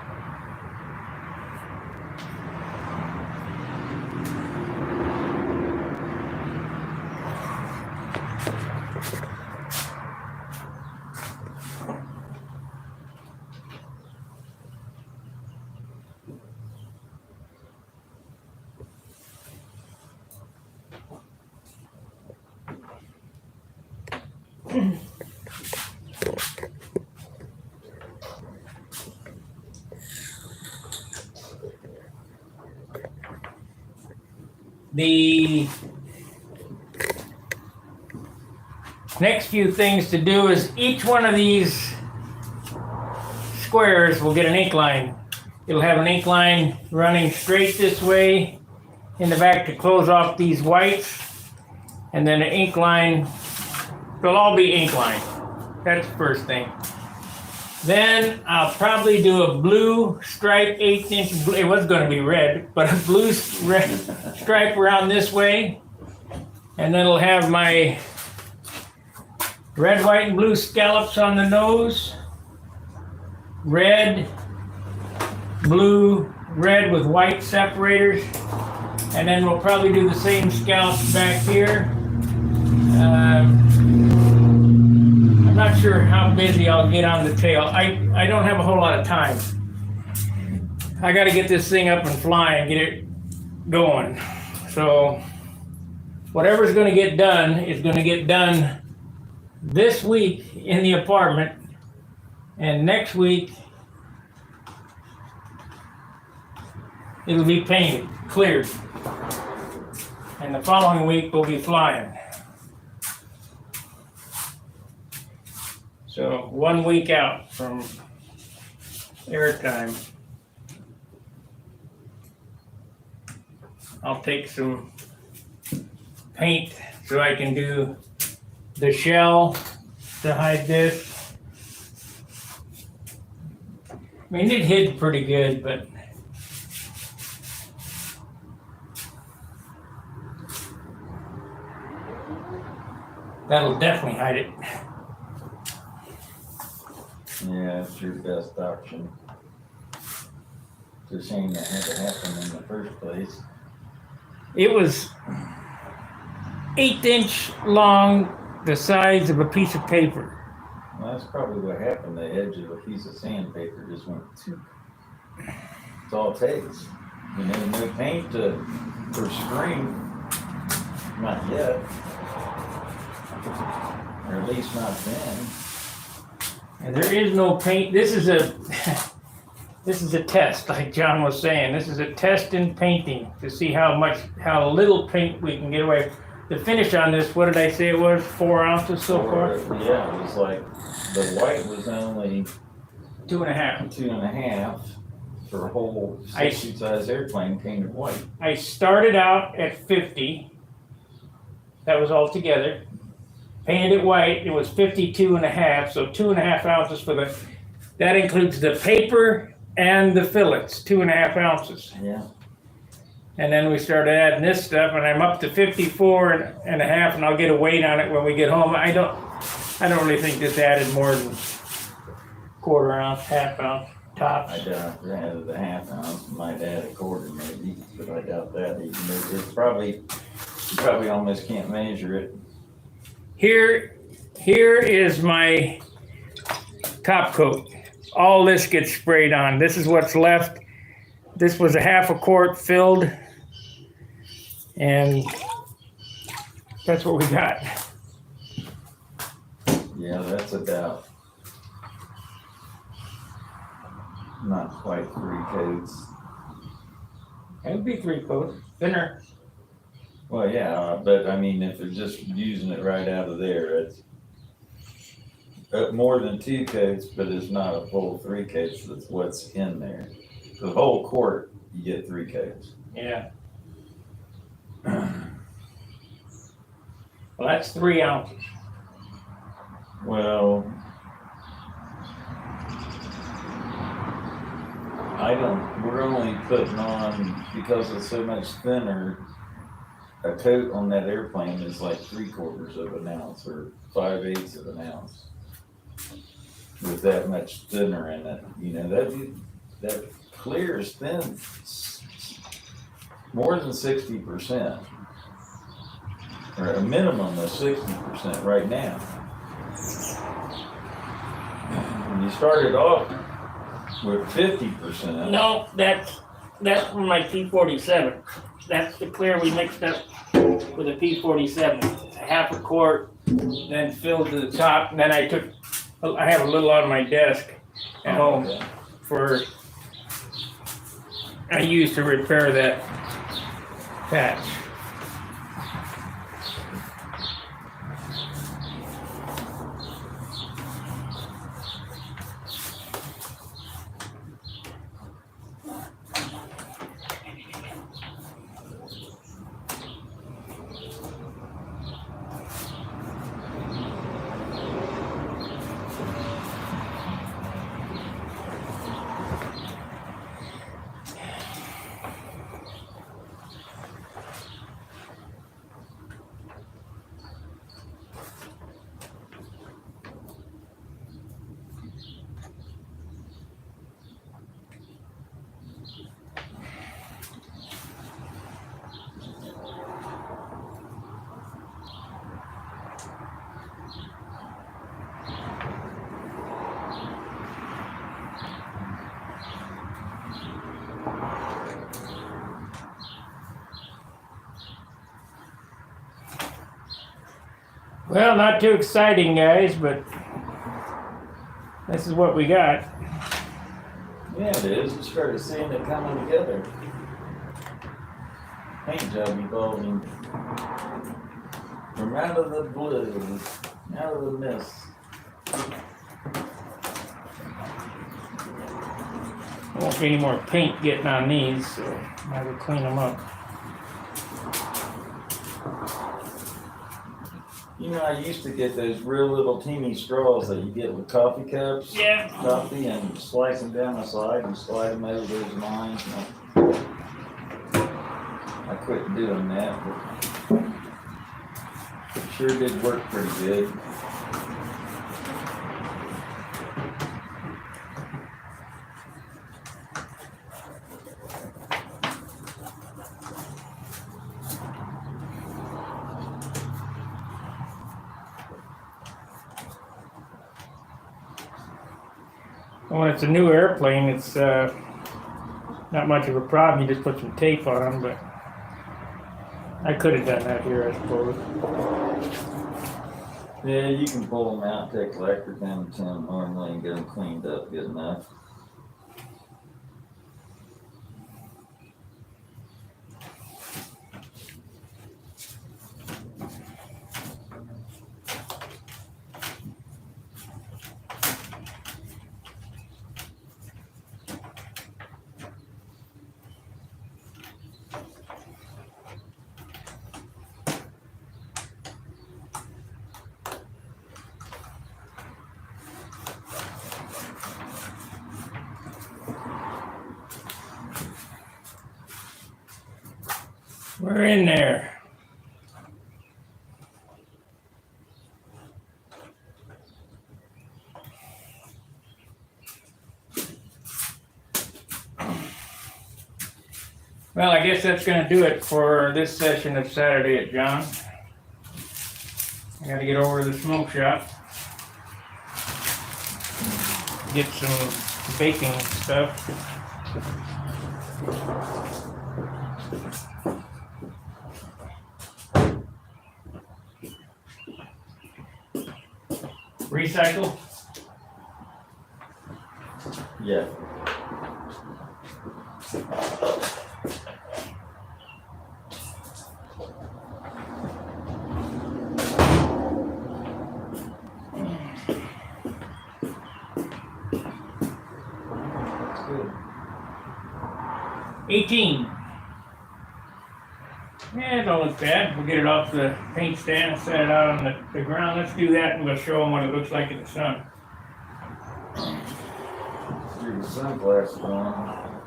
The next few things to do is each one of these squares will get an ink line. It'll have an ink line running straight this way in the back to close off these whites, and then an ink line. They'll all be ink line. That's the first thing. Then I'll probably do a blue stripe, 1/8 inch. It was going to be red, but a blue red stripe around this way, and then it'll have my red, white, and blue scallops on the nose. Red, blue, red with white separators, and then we'll probably do the same scallops back here. I'm not sure how busy I'll get on the tail. I don't have a whole lot of time. I got to get this thing up and flying, get it going. So whatever's going to get done is going to get done this week in the apartment, and next week it'll be painted, cleared, and the following week we'll be flying. So 1 week out from airtime, I'll take some paint so I can do the shell to hide this. I mean, it hid pretty good, but that'll definitely hide it. Yeah, it's your best option. It's a shame that had to happen in the first place. It was 1/8 long, the size of a piece of paper. Well, that's probably what happened. The edge of a piece of sandpaper just went. That's all it takes. You know, no paint for screen. Not yet. Or at least not then. And there is no paint. This is a test, like John was saying. This is a test in painting to see how little paint we can get away. The finish on this, what did I say it was? 4 ounces so far? Yeah, it was like the white was only 2.5. 2.5 for a whole 60-size airplane painted white. I started out at 50. That was all together. Painted it white. It was 52.5. So 2.5 ounces for the. That includes the paper and the fillets. 2.5 ounces. Yeah. And then we started adding this stuff, and I'm up to 54.5, and I'll get a weight on it when we get home. I don't really think this added more than 1/4 ounce, 1/2 ounce tops. I doubt it added a 1/2 ounce. Might add a 1/4 maybe, but I doubt that. It's probably you probably almost can't measure it. Here is my top coat. All this gets sprayed on. This is what's left. This was a 1/2 quart filled. And that's what we got. Yeah, that's about not quite 3 coats. It'd be 3 coats, thinner. Well, yeah, but I mean, if they're just using it right out of there, it's more than 2 coats, but it's not a full 3 coats. That's what's in there. The whole quart, you get 3 coats. Yeah. Well, that's 3 ounces. Well, we're only putting on, because it's so much thinner, a coat on that airplane is like 3/4 of an ounce or 5/8 of an ounce. With that much thinner in it, you know, that clear is thin, more than 60%. Or a minimum of 60% right now. When you started off with 50%. No, that's from my P47. That's the clear we mixed up with a P47. It's a 1/2 quart, then filled to the top. And then I have a little on my desk at home I used to repair that patch. Well, not too exciting, guys, but this is what we got. Yeah, it is. You started seeing it coming together. Paint job evolving from out of the blue, out of the mist. Won't be any more paint getting on these, so I will clean them up. You know, I used to get those real little teeny straws that you get with coffee cups. Yeah. Coffee, and slice them down the side and slide them over those lines. I quit doing that, but it sure did work pretty good. When it's a new airplane, it's not much of a problem. You just put some tape on them, but I could have done that here, I suppose. Yeah, you can pull them out, take electric down to them normally and get them cleaned up good enough. We're in there. Well, I guess that's going to do it for this session of Saturday at John. I got to get over to the smoke shop. Get some baking stuff. Recycle? Yeah. Good. 18. Yeah, it don't look bad. We'll get it off the paint stand and set it out on the ground. Let's do that and we'll show them what it looks like in the sun. Your sunglasses on.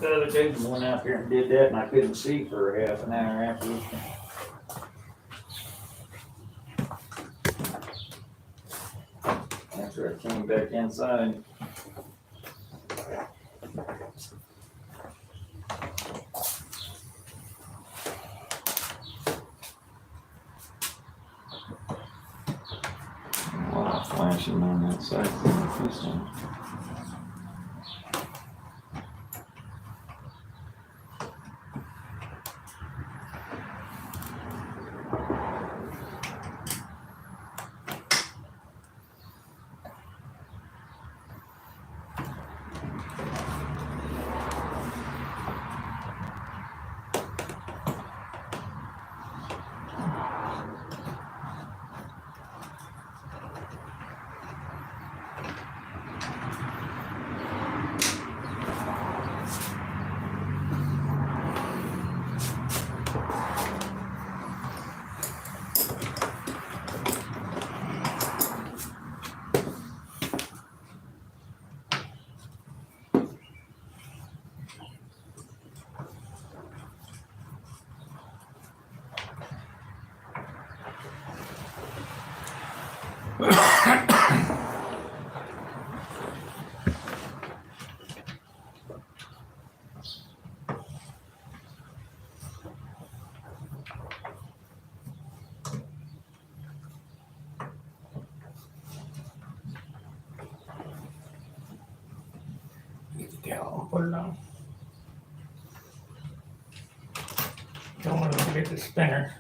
The other day, we went out there and did that, and I couldn't see for half an hour afterwards. After I came back inside. A lot of flashing on that side from the piston. Yeah, put it on. Don't want to get the spinner.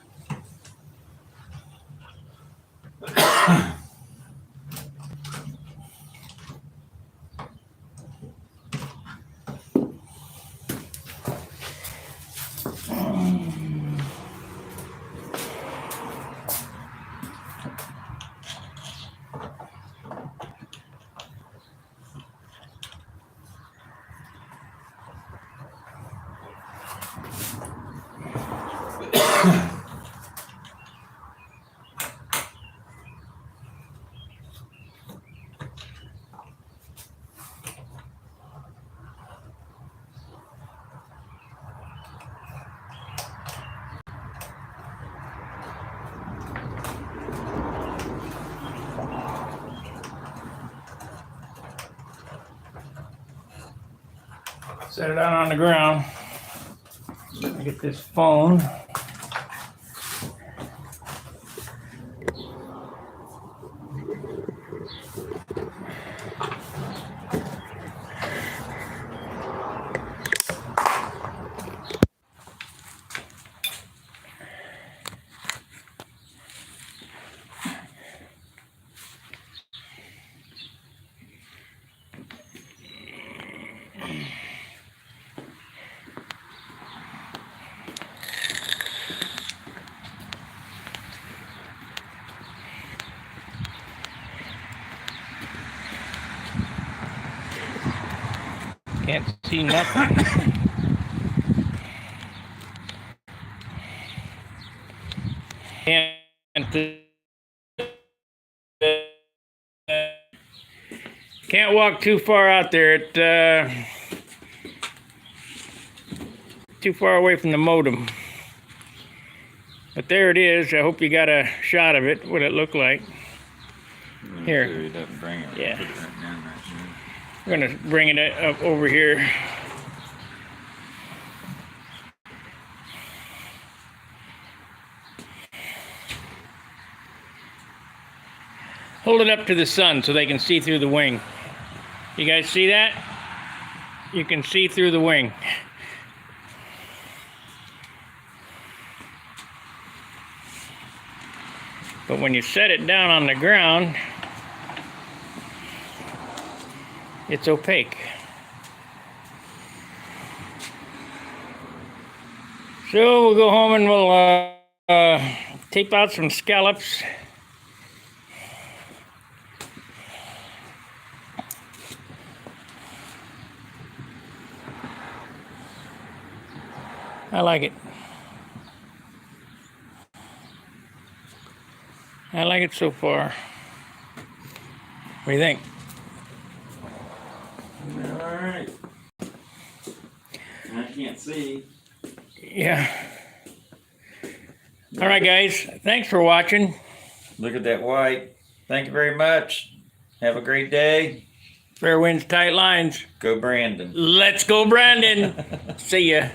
Set it out on the ground. Get this phone. Can't see nothing. Can't walk too far out there. Too far away from the modem. But there it is. I hope you got a shot of it, what it looked like. Here. Sure he doesn't bring it. Yeah. Put it right down right there. I'm gonna bring it up over here. Hold it up to the sun so they can see through the wing. You guys see that? You can see through the wing. But when you set it down on the ground, it's opaque. So we'll go home and we'll tape out some scallops. I like it. I like it so far. What do you think? All right. I can't see. Yeah. All right, guys. Thanks for watching. Look at that white. Thank you very much. Have a great day. Fair winds, tight lines. Go Brandon. Let's go, Brandon. See ya.